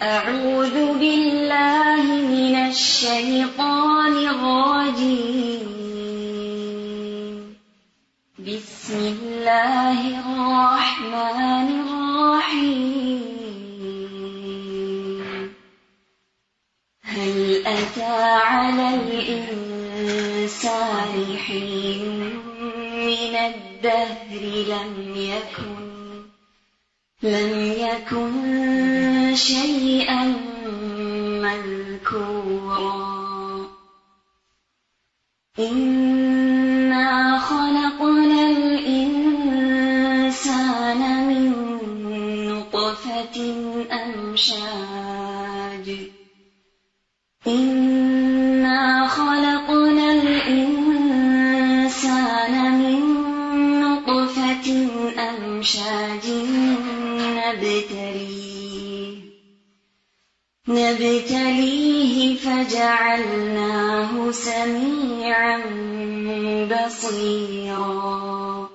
أعوذ بالله من الشيطان الرجيم. بسم الله الرحمن الرحيم. هل أتى على الإنسان حين من الدهر لم يكن شيئا مذكورا. إنا خلقنا الإنسان من نطفة أمشاج. إنا خلقنا الإنسان من نطفة أمشاج نبتليه فجعلناه سميعا بصيرا.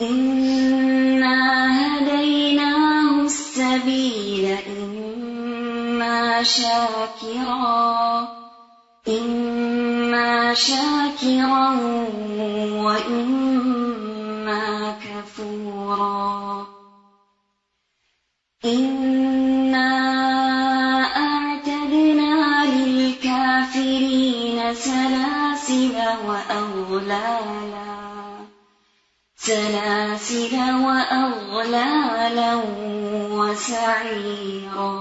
إنا هديناه السبيل إما شاكرا وإما كفورا. إنا أعتدنا للكافرين سلاسل وأغلالا وسعيرا.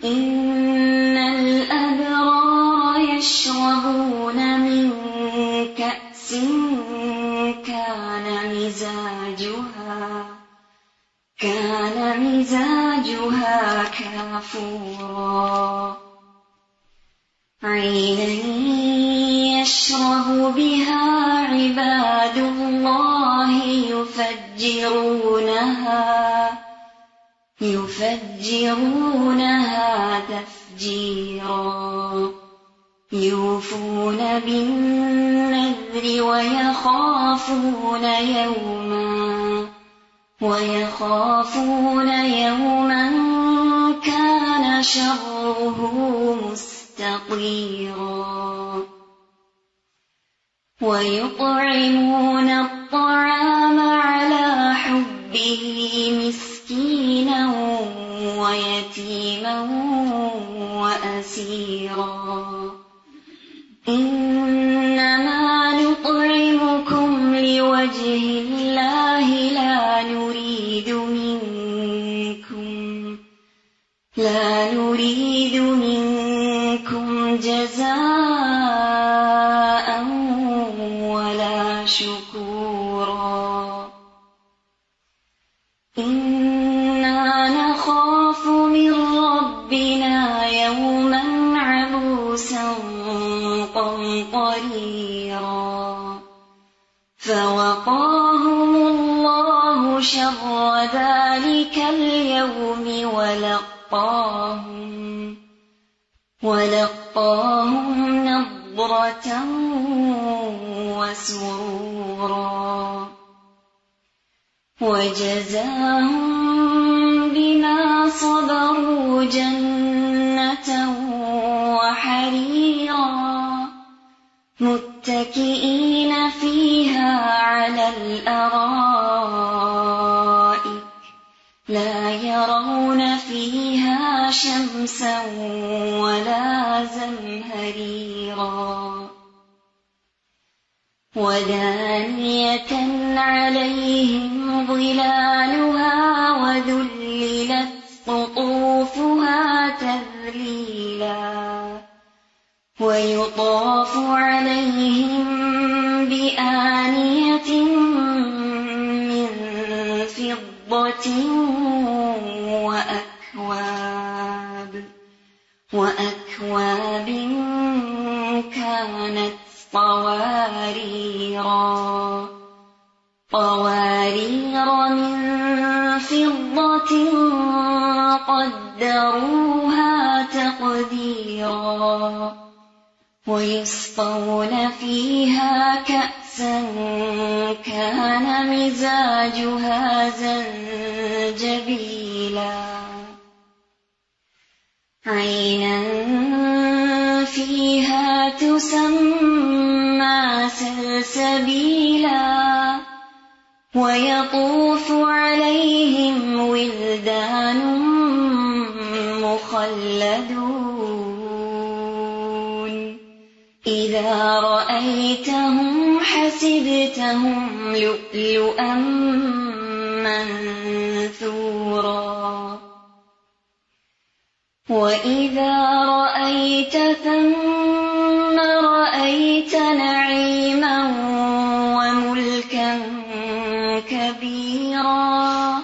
إن الأبرار يشربون من كأس كان مزاجها كافورا. عينا يشرب بها عباد الله يفجرونها تفجيرا. يوفون بالنذر ويخافون يوما كان شره مستطيرا. ويطعمون الطعام على حبه مسكينا ويتيما وأسيرا. إنما نطعمكم لوجه الله لا نريد منكم جزاء ولا شكورا. إنا نخاف من ربنا يوما عبوسا قمطريرا. فوقاهم الله شر ذلك اليوم ولقاهم نضرة وسرورا. وجزاهم بما صبروا جنة وحريرا. متكئين فيها على الأرائك لا يرون فيها شمسا ولا زمهريرا. ودانية عليهم ظلالها وذللت قطوفها تذليلا. ويطاف عليهم بآنية من فضة وأكواب كانت قوارير من فضة قدروها تقديرا. ويسقون فيها كأسا كان مزاجها زنجبيلا. جبيلا عينا فيها تسمى سلسبيلا ويطوف عليهم ولدان مخلدون إذا رأيتهم حسبتهم لؤلؤا منثورا وإذا رأيت ثم رأيت نعيما وملكا كبيرا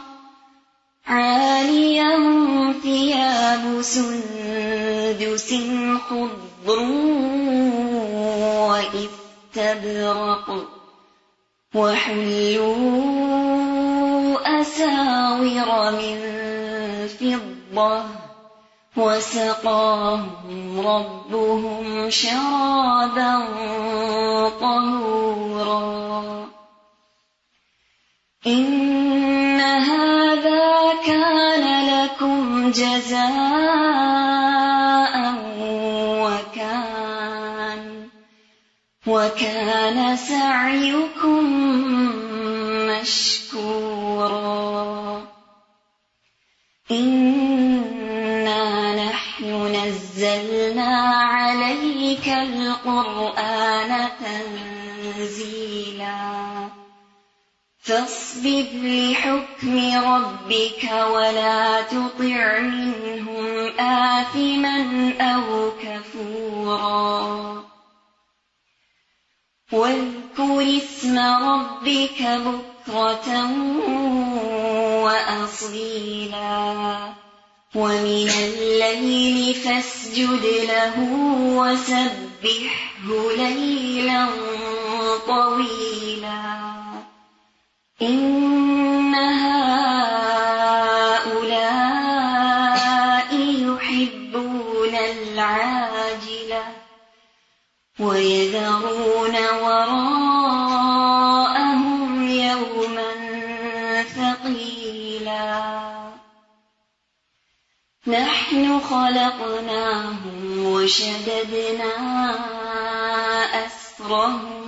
عاليهم ثياب سندس خضر وإستبرق وحلوا أساور من فضة وسقاهم ربهم شرابا طهورا إن هذا كان لكم جزاء وكان سعيكم مشكورا إنا نحن نزلنا عليك القرآن تنزيلا فاصبر لحكم ربك ولا تطع منهم آثما أو كفورا واذكر اسم ربك بكرة وأصيلا ومن الليل فاسجد له وسبحه ليلا طويلا إن هؤلاء يحبون العاجلة ويذرون وراءهم يوما ثقيلا نحن خلقناهم وشددنا أسرهم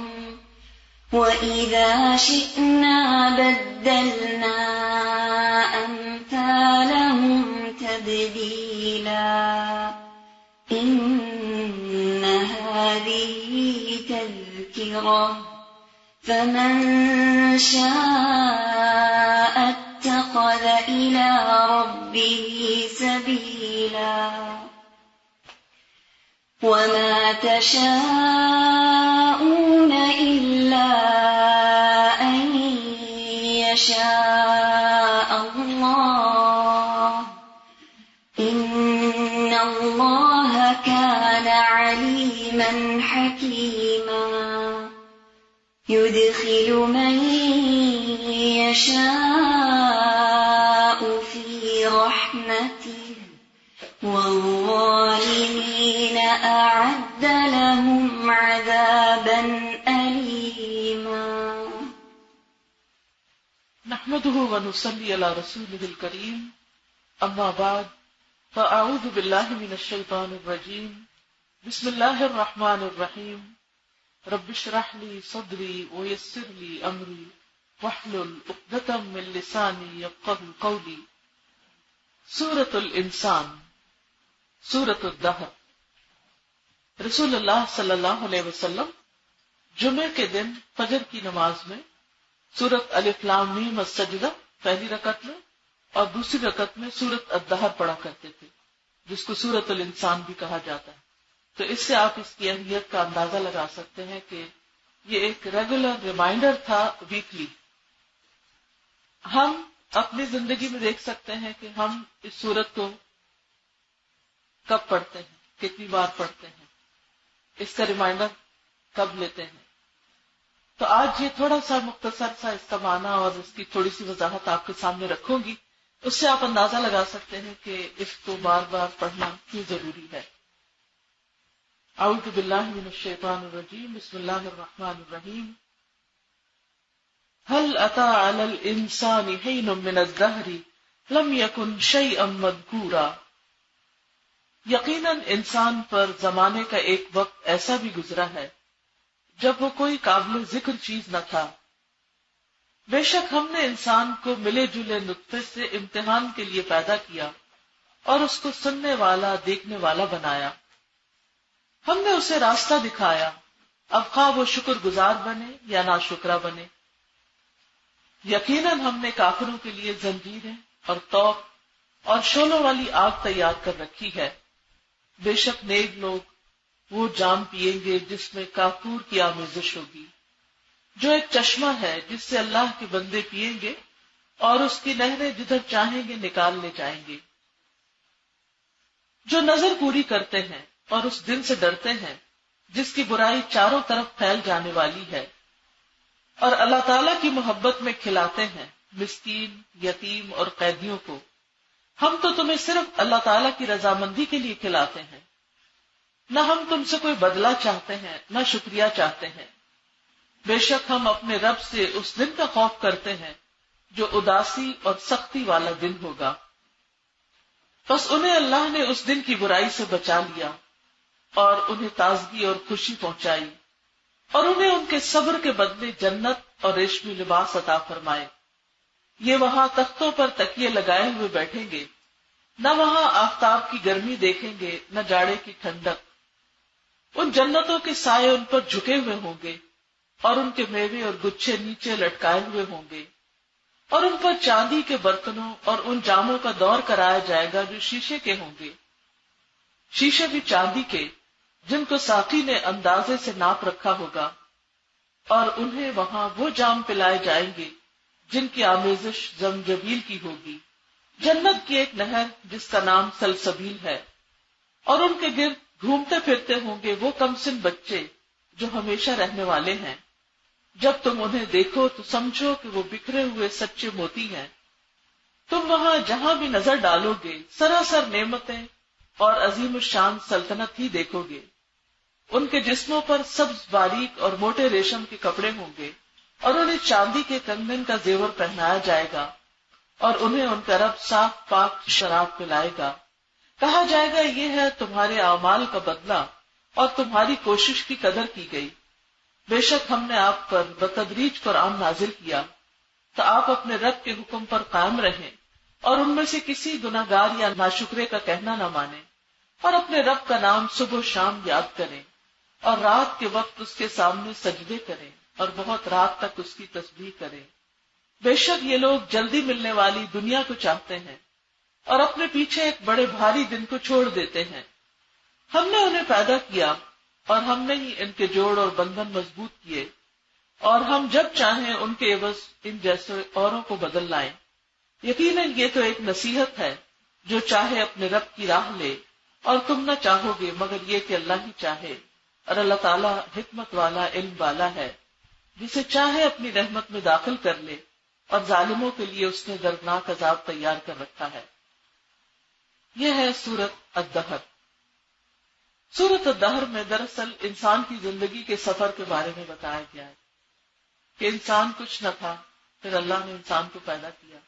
وإذا شئنا بدلنا أمثالهم تبديلا إن هذه تذكرة فمن شاء اتخذ إلى ربه سبيلا وما تشاءون إلا أن يشاء الله إن الله كان عليما حكيما يدخل من يشاء في رحمته والظالمين أعد لهم عذابا أليما نحمده ونصلي على رسوله الكريم أما بعد فأعوذ بالله من الشيطان الرجيم بسم الله الرحمن الرحيم رب اشرح لي صدري ويسر لي أمري واحلل عقدة من لساني يفقهوا قولي سورة الانسان سورة الدہر رسول اللہ صلی اللہ علیہ وسلم جمعے کے دن فجر کی نماز میں سورۃ الف لام میم السجدہ پہلی رکعت میں اور دوسری رکعت میں سورۃ الدہر پڑھا کرتے تھے، جس کو سورۃ الانسان بھی کہا جاتا ہے۔ تو اس سے آپ اس کی اہمیت کا اندازہ لگا سکتے ہیں کہ یہ ایک ریگولر ریمائنڈر تھا ویکلی۔ ہم اپنی زندگی میں دیکھ سکتے ہیں کہ ہم اس سورت کو کب پڑھتے ہیں، کتنی بار پڑھتے ہیں، اس کا ریمائنڈر کب لیتے ہیں۔ تو آج یہ تھوڑا سا مختصر سا اس کا معنی اور اس کی تھوڑی سی وضاحت آپ کے سامنے رکھوں گی، اس سے آپ اندازہ لگا سکتے ہیں کہ اس کو بار بار پڑھنا کیوں ضروری ہے۔ اعوذ باللہ من الشیطان الرجیم بسم اللہ الرحمن الرحیم هل اتى على الانسان حين من الدهر لم یکن شیئا مذکورا، یقیناً انسان پر زمانے کا ایک وقت ایسا بھی گزرا ہے جب وہ کوئی قابل ذکر چیز نہ تھا۔ بے شک ہم نے انسان کو ملے جلے نطفے سے امتحان کے لیے پیدا کیا اور اس کو سننے والا دیکھنے والا بنایا، ہم نے اسے راستہ دکھایا، اب خواہ وہ شکر گزار بنے یا ناشکرا بنے۔ یقیناً ہم نے کافروں کے لیے زنجیریں اور توق اور شعلوں والی آگ تیار کر رکھی ہے، بے شک نیک لوگ وہ جام پیئیں گے جس میں کافور کی آمیزش ہوگی، جو ایک چشمہ ہے جس سے اللہ کے بندے پیئیں گے اور اس کی نہریں جدھر چاہیں گے نکال لے جائیں گے۔ جو نظر پوری کرتے ہیں اور اس دن سے ڈرتے ہیں جس کی برائی چاروں طرف پھیل جانے والی ہے، اور اللہ تعالیٰ کی محبت میں کھلاتے ہیں مسکین، یتیم اور قیدیوں کو، ہم تو تمہیں صرف اللہ تعالیٰ کی رضامندی کے لیے کھلاتے ہیں، نہ ہم تم سے کوئی بدلہ چاہتے ہیں نہ شکریہ چاہتے ہیں، بے شک ہم اپنے رب سے اس دن کا خوف کرتے ہیں جو اداسی اور سختی والا دن ہوگا۔ بس انہیں اللہ نے اس دن کی برائی سے بچا لیا اور انہیں تازگی اور خوشی پہنچائی، اور انہیں ان کے صبر کے بدلے جنت اور ریشمی لباس عطا فرمائے۔ یہ وہاں تختوں پر تکیے لگائے ہوئے بیٹھیں گے، نہ وہاں آفتاب کی گرمی دیکھیں گے نہ جاڑے کی ٹھنڈک۔ ان جنتوں کے سائے ان پر جھکے ہوئے ہوں گے اور ان کے میوے اور گچھے نیچے لٹکائے ہوئے ہوں گے، اور ان پر چاندی کے برتنوں اور ان جاموں کا دور کرایا جائے گا جو شیشے کے ہوں گے، شیشے بھی چاندی کے جن کو ساقی نے اندازے سے ناپ رکھا ہوگا، اور انہیں وہاں وہ جام پلائے جائیں گے جن کی آمیزش زمجبیل کی ہوگی، جنت کی ایک نہر جس کا نام سلسبیل ہے، اور ان کے گرد گھومتے پھرتے ہوں گے وہ کمسن بچے جو ہمیشہ رہنے والے ہیں۔ جب تم انہیں دیکھو تو سمجھو کہ وہ بکھرے ہوئے سچے موتی ہیں۔ تم وہاں جہاں بھی نظر ڈالو گے سراسر نعمتیں اور عظیم الشان سلطنت ہی دیکھو گے۔ ان کے جسموں پر سبز باریک اور موٹے ریشم کے کپڑے ہوں گے، اور انہیں چاندی کے کنگن کا زیور پہنایا جائے گا، اور انہیں ان کا رب صاف پاک شراب پلائے گا۔ کہا جائے گا یہ ہے تمہارے اعمال کا بدلہ اور تمہاری کوشش کی قدر کی گئی۔ بے شک ہم نے آپ پر بتدریج قرآن نازل کیا تو آپ اپنے رب کے حکم پر قائم رہیں اور ان میں سے کسی گناہگار یا ناشکرے کا کہنا نہ مانیں، اور اپنے رب کا نام صبح و شام یاد کریں، اور رات کے وقت اس کے سامنے سجدے کریں اور بہت رات تک اس کی تسبیح کریں۔ بے شک یہ لوگ جلدی ملنے والی دنیا کو چاہتے ہیں اور اپنے پیچھے ایک بڑے بھاری دن کو چھوڑ دیتے ہیں۔ ہم نے انہیں پیدا کیا اور ہم نے ہی ان کے جوڑ اور بندھن مضبوط کیے، اور ہم جب چاہیں ان کے عوض ان جیسے اوروں کو بدل لائیں۔ یقیناً یہ تو ایک نصیحت ہے، جو چاہے اپنے رب کی راہ لے، اور تم نہ چاہو گے مگر یہ کہ اللہ ہی چاہے، اور اللہ تعالیٰ حکمت والا علم والا ہے۔ جسے چاہے اپنی رحمت میں داخل کر لے، اور ظالموں کے لیے اس نے دردناک عذاب تیار کر رکھا ہے۔ یہ ہے سورۃ الدہر۔ سورۃ الدہر میں دراصل انسان کی زندگی کے سفر کے بارے میں بتایا گیا ہے کہ انسان کچھ نہ تھا، پھر اللہ نے انسان کو پیدا کیا،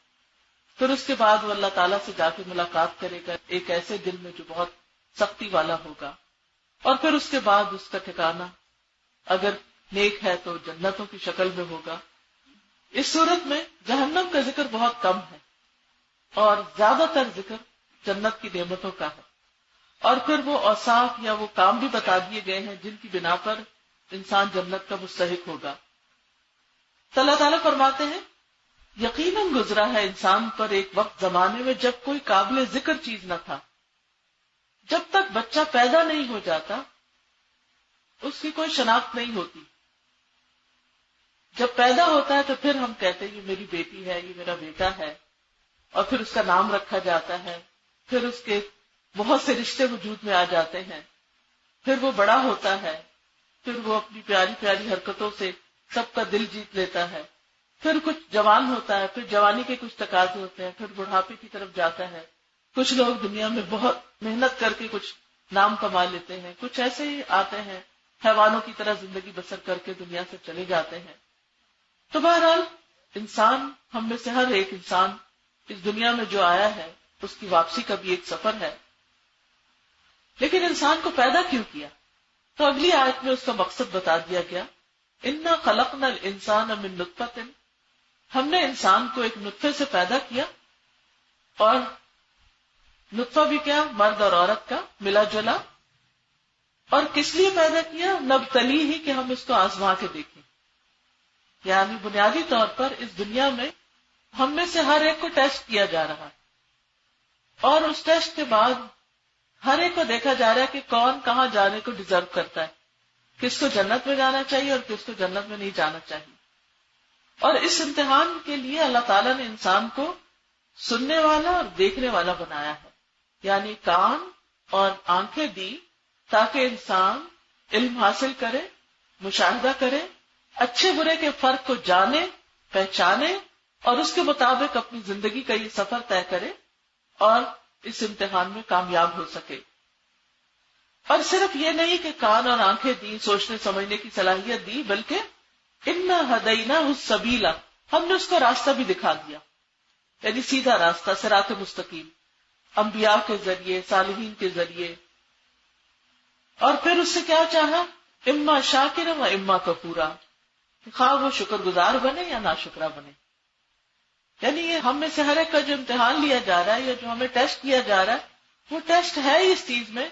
پھر اس کے بعد وہ اللہ تعالیٰ سے جا کے ملاقات کرے گا ایک ایسے دن میں جو بہت سختی والا ہوگا، اور پھر اس کے بعد اس کا ٹھکانہ اگر نیک ہے تو جنتوں کی شکل میں ہوگا۔ اس صورت میں جہنم کا ذکر بہت کم ہے اور زیادہ تر ذکر جنت کی نعمتوں کا ہے، اور پھر وہ اوصاف یا وہ کام بھی بتا دیے گئے ہیں جن کی بنا پر انسان جنت کا مستحق ہوگا۔ تو اللہ تعالیٰ فرماتے ہیں یقیناً گزرا ہے انسان پر ایک وقت زمانے میں جب کوئی قابل ذکر چیز نہ تھا۔ جب تک بچہ پیدا نہیں ہو جاتا اس کی کوئی شناخت نہیں ہوتی، جب پیدا ہوتا ہے تو پھر ہم کہتے ہیں یہ میری بیٹی ہے، یہ میرا بیٹا ہے، اور پھر اس کا نام رکھا جاتا ہے، پھر اس کے بہت سے رشتے وجود میں آ جاتے ہیں، پھر وہ بڑا ہوتا ہے، پھر وہ اپنی پیاری پیاری حرکتوں سے سب کا دل جیت لیتا ہے، پھر کچھ جوان ہوتا ہے، پھر جوانی کے کچھ تقاضے ہوتے ہیں، پھر بڑھاپے کی طرف جاتا ہے۔ کچھ لوگ دنیا میں بہت محنت کر کے کچھ نام کما لیتے ہیں، کچھ ایسے ہی آتے ہیں حیوانوں کی طرح زندگی بسر کر کے دنیا سے چلے جاتے ہیں۔ تو بہرحال انسان، ہم میں سے ہر ایک انسان اس دنیا میں جو آیا ہے اس کی واپسی کا بھی ایک سفر ہے. لیکن انسان کو پیدا کیوں کیا؟ تو اگلی آیت میں اس کا مقصد بتا دیا گیا. انا خلقنا الانسان من نطفۃ، ہم نے انسان کو ایک نطفے سے پیدا کیا. اور نطفہ بھی کیا؟ مرد اور عورت کا ملا جلا. اور کس لیے پیدا کیا؟ نبتلی ہی، کہ ہم اس کو آزما کے دیکھیں. یعنی بنیادی طور پر اس دنیا میں ہم میں سے ہر ایک کو ٹیسٹ کیا جا رہا ہے، اور اس ٹیسٹ کے بعد ہر ایک کو دیکھا جا رہا ہے کہ کون کہاں جانے کو ڈیزرو کرتا ہے، کس کو جنت میں جانا چاہیے اور کس کو جنت میں نہیں جانا چاہیے. اور اس امتحان کے لیے اللہ تعالیٰ نے انسان کو سننے والا اور دیکھنے والا بنایا ہے. یعنی کان اور آنکھیں دی تاکہ انسان علم حاصل کرے، مشاہدہ کرے، اچھے برے کے فرق کو جانے، پہچانے، اور اس کے مطابق اپنی زندگی کا یہ سفر طے کرے اور اس امتحان میں کامیاب ہو سکے. اور صرف یہ نہیں کہ کان اور آنکھیں دی، سوچنے سمجھنے کی صلاحیت دی، بلکہ انا ہدیناہ السبیل، ہم نے اس کو راستہ بھی دکھا دیا. یعنی سیدھا راستہ، صراط مستقیم، انبیاء کے ذریعے، صالحین کے ذریعے. اور پھر اس سے کیا چاہا؟ اما شاکرا و اما کفورا، خواہ وہ شکر گزار بنے یا ناشکرا بنے. یعنی یہ ہم میں سے ہر ایک کا جو امتحان لیا جا رہا ہے یا جو ہمیں ٹیسٹ کیا جا رہا ہے، وہ ٹیسٹ ہے اس چیز میں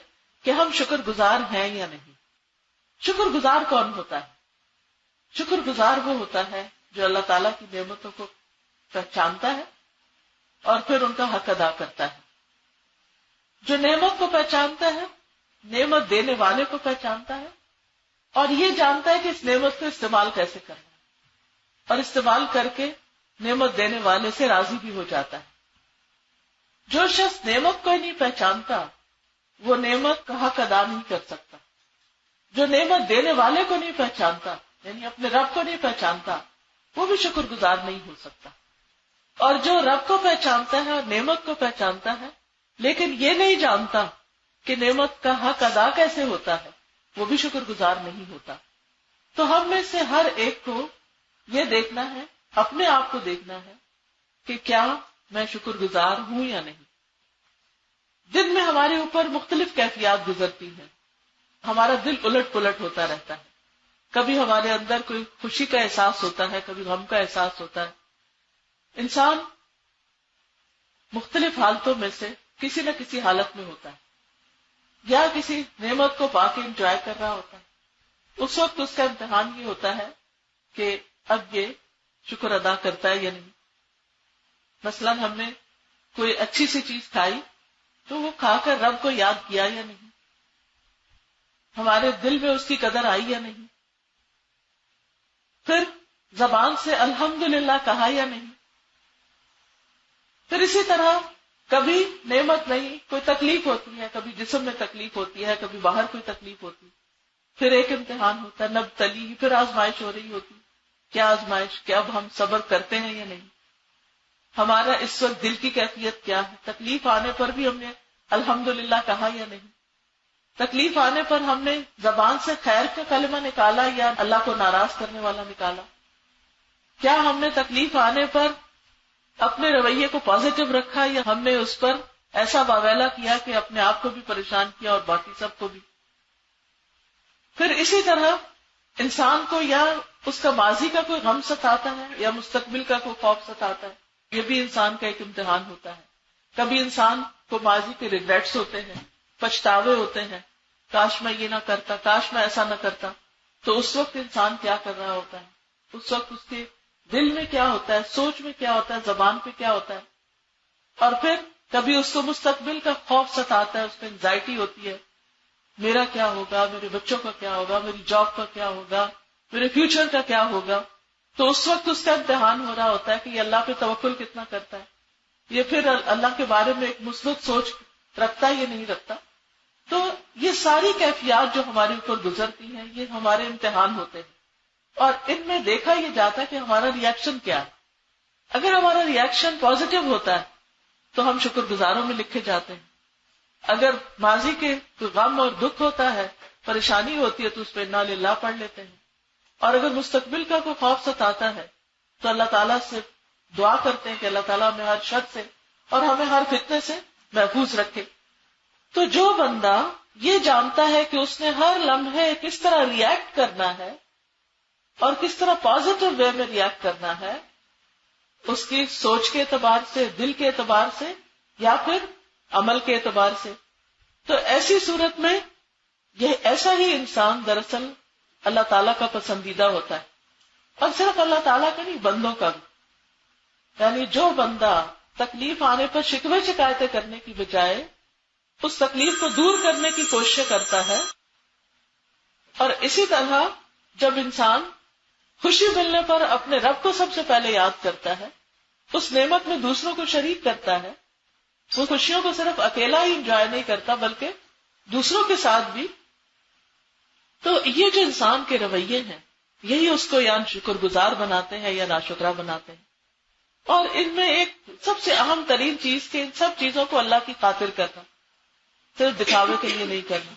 کہ ہم شکر گزار ہیں یا نہیں. شکر گزار کون ہوتا ہے؟ شکر گزار وہ ہوتا ہے جو اللہ تعالیٰ کی نعمتوں کو پہچانتا ہے اور پھر ان کا حق ادا کرتا ہے. جو نعمت کو پہچانتا ہے، نعمت دینے والے کو پہچانتا ہے، اور یہ جانتا ہے کہ اس نعمت کو استعمال کیسے کرنا ہے، اور استعمال کر کے نعمت دینے والے سے راضی بھی ہو جاتا ہے. جو شخص نعمت کو ہی نہیں پہچانتا وہ نعمت کا حق ادا نہیں کر سکتا. جو نعمت دینے والے کو نہیں پہچانتا، یعنی اپنے رب کو نہیں پہچانتا، وہ بھی شکر گزار نہیں ہو سکتا. اور جو رب کو پہچانتا ہے اور نعمت کو پہچانتا ہے لیکن یہ نہیں جانتا کہ نعمت کا حق ادا کیسے ہوتا ہے، وہ بھی شکر گزار نہیں ہوتا. تو ہم میں سے ہر ایک کو یہ دیکھنا ہے، اپنے آپ کو دیکھنا ہے کہ کیا میں شکر گزار ہوں یا نہیں. دن میں ہمارے اوپر مختلف کیفیات گزرتی ہیں، ہمارا دل الٹ پلٹ ہوتا رہتا ہے. کبھی ہمارے اندر کوئی خوشی کا احساس ہوتا ہے، کبھی غم کا احساس ہوتا ہے. انسان مختلف حالتوں میں سے کسی نہ کسی حالت میں ہوتا ہے، یا کسی نعمت کو پا کے انجوائے کر رہا ہوتا ہے. اس وقت اس کا امتحان یہ ہوتا ہے کہ اب یہ شکر ادا کرتا ہے یا نہیں. مثلا ہم نے کوئی اچھی سی چیز کھائی تو وہ کھا کر رب کو یاد کیا یا نہیں، ہمارے دل میں اس کی قدر آئی یا نہیں، پھر زبان سے الحمدللہ کہا یا نہیں. پھر اسی طرح کبھی نعمت نہیں، کوئی تکلیف ہوتی ہے، کبھی جسم میں تکلیف ہوتی ہے، کبھی باہر کوئی تکلیف ہوتی ہے، پھر ایک امتحان ہوتا ہے نبتلی، پھر آزمائش ہو رہی ہوتی. کیا آزمائش کہ اب ہم صبر کرتے ہیں یا نہیں، ہمارا اس وقت دل کی کیفیت کیا ہے. تکلیف آنے پر بھی ہم نے الحمدللہ کہا یا نہیں، تکلیف آنے پر ہم نے زبان سے خیر کا کلمہ نکالا یا اللہ کو ناراض کرنے والا نکالا. کیا ہم نے تکلیف آنے پر اپنے رویے کو پازیٹو رکھا یا ہم نے اس پر ایسا واویلا کیا کہ اپنے آپ کو بھی پریشان کیا اور باقی سب کو بھی. پھر اسی طرح انسان کو یا اس کا ماضی کا کوئی غم ستاتا ہے یا مستقبل کا کوئی خوف ستاتا ہے، یہ بھی انسان کا ایک امتحان ہوتا ہے. کبھی انسان کو ماضی کے ریگریٹس ہوتے ہیں، پچھتاوے ہوتے ہیں، کاش میں یہ نہ کرتا، کاش میں ایسا نہ کرتا. تو اس وقت انسان کیا کر رہا ہوتا ہے، اس وقت اس کے دل میں کیا ہوتا ہے، سوچ میں کیا ہوتا ہے، زبان پہ کیا ہوتا ہے. اور پھر کبھی اس کو مستقبل کا خوف ستاتا ہے، اس کو انزائٹی ہوتی ہے، میرا کیا ہوگا، میرے بچوں کا کیا ہوگا، میری جاب کا کیا ہوگا، میرے فیوچر کا کیا ہوگا. تو اس وقت اس کا امتحان ہو رہا ہوتا ہے کہ یہ اللہ پہ توکل کتنا کرتا ہے، یہ پھر اللہ کے بارے میں ایک مثبت سوچ رکھتا ہے یا نہیں رکھتا. تو یہ ساری کیفیات جو ہمارے اوپر گزرتی ہیں یہ ہمارے امتحان ہوتے ہیں، اور ان میں دیکھا یہ جاتا ہے کہ ہمارا ریئیکشن کیا ہے. اگر ہمارا ریئیکشن پازیٹو ہوتا ہے تو ہم شکر گزاروں میں لکھے جاتے ہیں. اگر ماضی کے غم اور دکھ ہوتا ہے، پریشانی ہوتی ہے، تو اس پہ انا للہ پڑھ لیتے ہیں. اور اگر مستقبل کا کوئی خوف ستاتا ہے تو اللہ تعالیٰ سے دعا کرتے ہیں کہ اللہ تعالیٰ ہمیں ہر شر سے اور ہمیں ہر فتنے سے محفوظ رکھے. تو جو بندہ یہ جانتا ہے کہ اس نے ہر لمحے کس طرح ریئیکٹ کرنا ہے اور کس طرح پازیٹیو وے میں ریئیکٹ کرنا ہے، اس کی سوچ کے اعتبار سے، دل کے اعتبار سے یا پھر عمل کے اعتبار سے، تو ایسی صورت میں یہ ایسا ہی انسان دراصل اللہ تعالیٰ کا پسندیدہ ہوتا ہے. اور صرف اللہ تعالیٰ کا نہیں، بندوں کا بھی. یعنی جو بندہ تکلیف آنے پر شکوے شکایتیں کرنے کی بجائے اس تکلیف کو دور کرنے کی کوشش کرتا ہے، اور اسی طرح جب انسان خوشی ملنے پر اپنے رب کو سب سے پہلے یاد کرتا ہے، اس نعمت میں دوسروں کو شریک کرتا ہے، وہ خوشیوں کو صرف اکیلا ہی انجوائے نہیں کرتا بلکہ دوسروں کے ساتھ بھی، تو یہ جو انسان کے رویے ہیں یہی اس کو یا شکر گزار بناتے ہیں یا ناشکرا بناتے ہیں. اور ان میں ایک سب سے اہم ترین چیز کہ ان سب چیزوں کو اللہ کی خاطر کرنا، صرف دکھاوے کے لیے نہیں کرنا.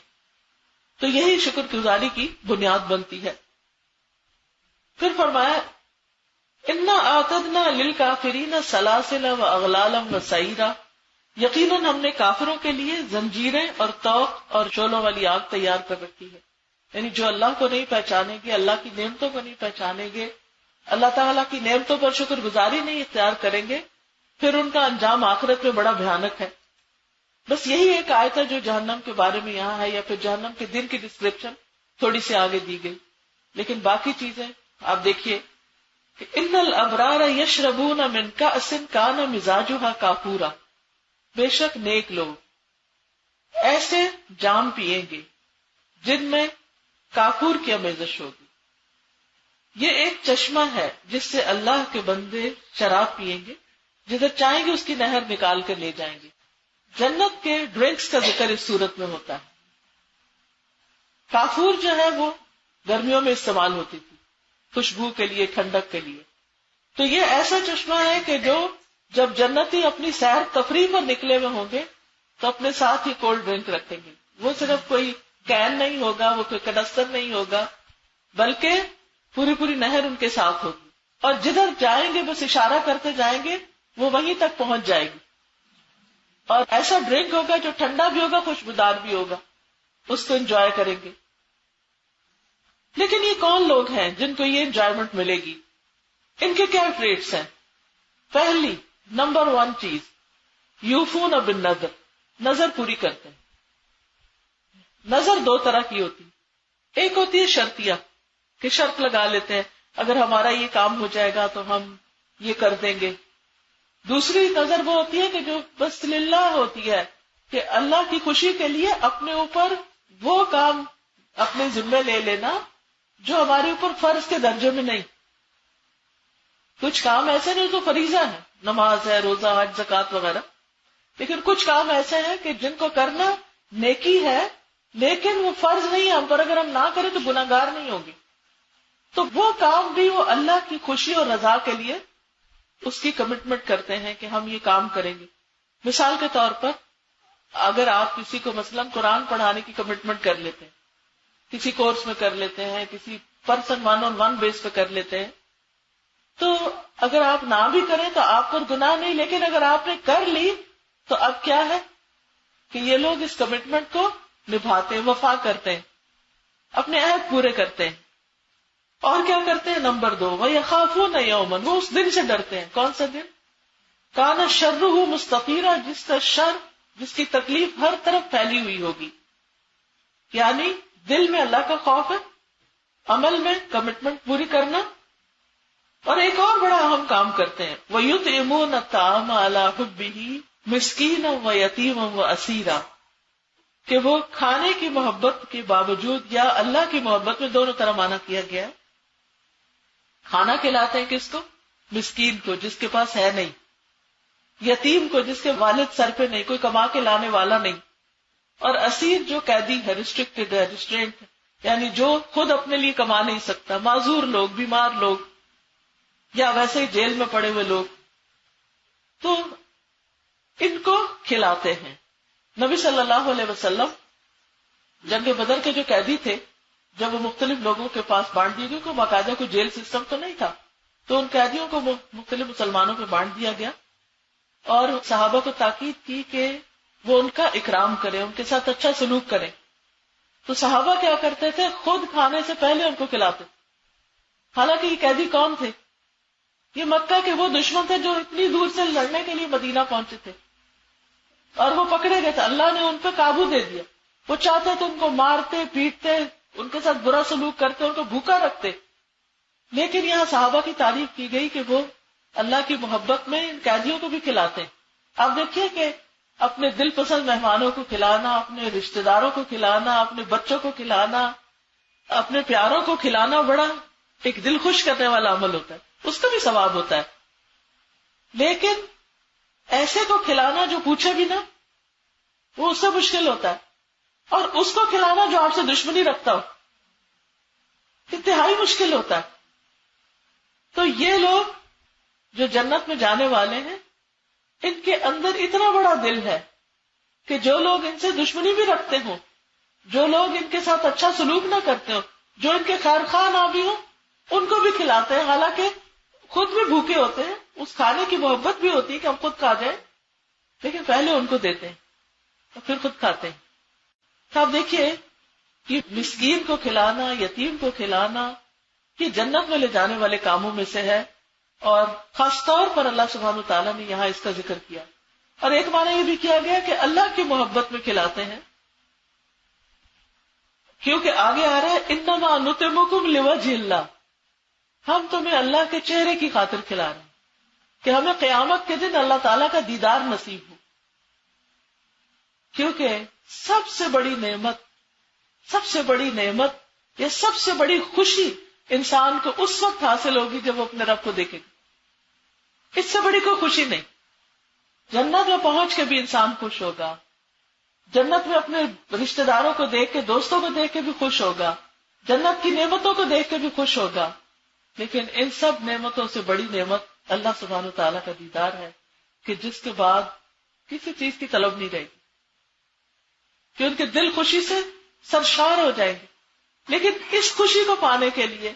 تو یہی شکر گزاری کی بنیاد بنتی ہے. پھر فرمایا انا اعتدنا للکافرین سلاسل و اغلالا و سعیرا، یقیناً ہم نے کافروں کے لیے زنجیریں اور طوق اور شعلوں والی آگ تیار کر رکھی ہے. یعنی جو اللہ کو نہیں پہچانیں گے، اللہ کی نعمتوں کو نہیں پہچانیں گے، اللہ تعالیٰ کی نعمتوں پر شکر گزاری نہیں اختیار کریں گے، پھر ان کا انجام آخرت میں بڑا بھیانک ہے. بس یہی ایک آیت ہے جو جہنم کے بارے میں یہاں ہے، یا پھر جہنم کے دن کی ڈسکرپشن تھوڑی سی آگے دی گئی. لیکن باقی چیزیں آپ دیکھیے کہ ان الابرار یشربون من کأس کان مزاجها کافورا، بے شک نیک لوگ ایسے جام پیئیں گے جن میں کافور کی آمیزش ہوگی. یہ ایک چشمہ ہے جس سے اللہ کے بندے شراب پیئیں گے، جدھر چاہیں گے اس کی نہر نکال کر لے جائیں گے. جنت کے ڈرنکس کا ذکر اس صورت میں ہوتا ہے. کافور جو ہے وہ گرمیوں میں استعمال ہوتی تھی خوشبو کے لیے، ٹھنڈک کے لیے. تو یہ ایسا چشمہ ہے کہ جو جب جنتی اپنی سیر تفریح پر نکلے ہوئے ہوں گے تو اپنے ساتھ ہی کولڈ ڈرنک رکھیں گے. وہ صرف کوئی کین نہیں ہوگا، وہ کوئی کنستر نہیں ہوگا، بلکہ پوری پوری نہر ان کے ساتھ ہوگی. اور جدھر جائیں گے بس اشارہ کرتے جائیں گے، وہ وہیں تک پہنچ جائے گی. اور ایسا ڈرنک ہوگا جو ٹھنڈا بھی ہوگا، خوشبودار بھی ہوگا، اس کو انجوائے کریں گے. لیکن یہ کون لوگ ہیں جن کو یہ انجوائمنٹ ملے گی؟ ان کے کیا ٹریٹس ہیں؟ پہلی نمبر 1 چیز، یوفون بالنذر، نظر پوری کرتے ہیں. نظر 2 طرح کی ہوتی، ایک ہوتی ہے شرطیہ کہ شرط لگا لیتے ہیں اگر ہمارا یہ کام ہو جائے گا تو ہم یہ کر دیں گے. دوسری نظر وہ ہوتی ہے کہ جو بس للہ ہوتی ہے کہ اللہ کی خوشی کے لیے اپنے اوپر وہ کام اپنے ذمہ لے لینا جو ہمارے اوپر فرض کے درجے میں نہیں. کچھ کام ایسے نہیں جو فریضہ ہے، نماز ہے، روزہ، حج، زکوٰۃ وغیرہ، لیکن کچھ کام ایسے ہیں کہ جن کو کرنا نیکی ہے لیکن وہ فرض نہیں ہے ہم پر، اگر ہم نہ کریں تو گناہگار نہیں ہوں گے. تو وہ کام بھی وہ اللہ کی خوشی اور رضا کے لیے اس کی کمٹمنٹ کرتے ہیں کہ ہم یہ کام کریں گے. مثال کے طور پر اگر آپ کسی کو مثلاً قرآن پڑھانے کی کمٹمنٹ کر لیتے ہیں، کسی کورس میں کر لیتے ہیں، کسی پرسن 1-on-1 بیس پہ کر لیتے ہیں، تو اگر آپ نہ بھی کریں تو آپ پر گناہ نہیں، لیکن اگر آپ نے کر لی تو اب کیا ہے کہ یہ لوگ اس کمٹمنٹ کو نبھاتے ہیں، وفا کرتے ہیں، اپنے عہد پورے کرتے ہیں. اور کیا کرتے ہیں؟ نمبر 2، وَيَخَافُونَ يَوْمًا، وہ اس دن سے ڈرتے ہیں. کون سا دن؟ كَانَ شَرُّهُ مُسْتَطِيرًا، جس کا شر، جس کی تکلیف ہر طرف پھیلی ہوئی ہوگی. یعنی دل میں اللہ کا خوف ہے، عمل میں کمٹمنٹ پوری کرنا، اور ایک اور بڑا اہم کام کرتے ہیں، وَيُطْعِمُونَ الطَّعَامَ عَلَىٰ حُبِّهِ مِسْكِينًا وَيَتِيمًا وَأَسِيرًا، کہ وہ کھانے کی محبت کے باوجود، یا اللہ کی محبت میں دونوں طرح معنی کیا گیا ہے، کھانا کھلاتے ہیں کس کو؟ مسکین کو جس کے پاس ہے نہیں، یتیم کو جس کے والد سر پہ نہیں، کوئی کما کے لانے والا نہیں، اور اسیر جو قیدی ہے، ریسٹرکٹڈ ہے، ریسٹرینٹ، یعنی جو خود اپنے لیے کما نہیں سکتا، معذور لوگ، بیمار لوگ، یا ویسے ہی جیل میں پڑے ہوئے لوگ، تو ان کو کھلاتے ہیں. نبی صلی اللہ علیہ وسلم جنگ بدر کے جو قیدی تھے، جب وہ مختلف لوگوں کے پاس بانٹ دیے، کیونکہ باقاعدہ کوئی جیل سسٹم تو نہیں تھا، تو ان قیدیوں کو مختلف مسلمانوں پہ بانٹ دیا گیا اور صحابہ کو تاکید کی کہ وہ ان کا اکرام کریں، ان کے ساتھ اچھا سلوک کریں. تو صحابہ کیا کرتے تھے؟ خود کھانے سے پہلے ان کو کھلاتے. حالانکہ یہ قیدی کون تھے؟ یہ مکہ کے وہ دشمن تھے جو اتنی دور سے لڑنے کے لیے مدینہ پہنچے تھے اور وہ پکڑے گئے تھے. اللہ نے ان پہ قابو دے دیا. وہ چاہتے تھے ان کو مارتے پیٹتے، ان کے ساتھ برا سلوک کرتے، ان کو بھوکا رکھتے. لیکن یہاں صحابہ کی تعریف کی گئی کہ وہ اللہ کی محبت میں ان قیدیوں کو بھی کھلاتے. آپ دیکھیے کہ اپنے دل پسند مہمانوں کو کھلانا، اپنے رشتہ داروں کو کھلانا، اپنے بچوں کو کھلانا، اپنے پیاروں کو کھلانا بڑا ایک دل خوش کرنے والا عمل ہوتا ہے، اس کا بھی ثواب ہوتا ہے. لیکن ایسے کو کھلانا جو پوچھے بھی نہ، وہ اس سے مشکل ہوتا ہے. اور اس کو کھلانا جو آپ سے دشمنی رکھتا ہو، انتہائی مشکل ہوتا ہے. تو یہ لوگ جو جنت میں جانے والے ہیں، ان کے اندر اتنا بڑا دل ہے کہ جو لوگ ان سے دشمنی بھی رکھتے ہوں، جو لوگ ان کے ساتھ اچھا سلوک نہ کرتے ہو، جو ان کے خیر خواہ نہ بھی ہوں، ان کو بھی کھلاتے ہیں. حالانکہ خود بھی بھوکے ہوتے ہیں، اس کھانے کی محبت بھی ہوتی ہے کہ ہم خود کھا جائیں، لیکن پہلے ان کو دیتے ہیں اور پھر خود کھاتے ہیں. تو آپ دیکھیے کہ مسکین کو کھلانا، یتیم کو کھلانا، یہ جنت میں لے جانے والے کاموں میں سے ہے. اور خاص طور پر اللہ سبحانہ وتعالیٰ نے یہاں اس کا ذکر کیا. اور ایک معنی یہ بھی کیا گیا کہ اللہ کی محبت میں کھلاتے ہیں، کیونکہ آگے آ رہا ہے انما نطعمکم لوجہ اللہ، ہم تمہیں اللہ کے چہرے کی خاطر کھلا رہے ہیں کہ ہمیں قیامت کے دن اللہ تعالیٰ کا دیدار نصیب ہو. کیونکہ سب سے بڑی نعمت یا سب سے بڑی خوشی انسان کو اس وقت حاصل ہوگی جب وہ اپنے رب کو دیکھے گا. اس سے بڑی کوئی خوشی نہیں. جنت میں پہنچ کے بھی انسان خوش ہوگا، جنت میں اپنے رشتہ داروں کو دیکھ کے، دوستوں کو دیکھ کے بھی خوش ہوگا، جنت کی نعمتوں کو دیکھ کے بھی خوش ہوگا. لیکن ان سب نعمتوں سے بڑی نعمت اللہ سبحانہ وتعالیٰ کا دیدار ہے کہ جس کے بعد کسی چیز کی طلب نہیں رہے گی، کہ ان کے دل خوشی سے سرشار ہو جائیں گے. لیکن اس خوشی کو پانے کے لیے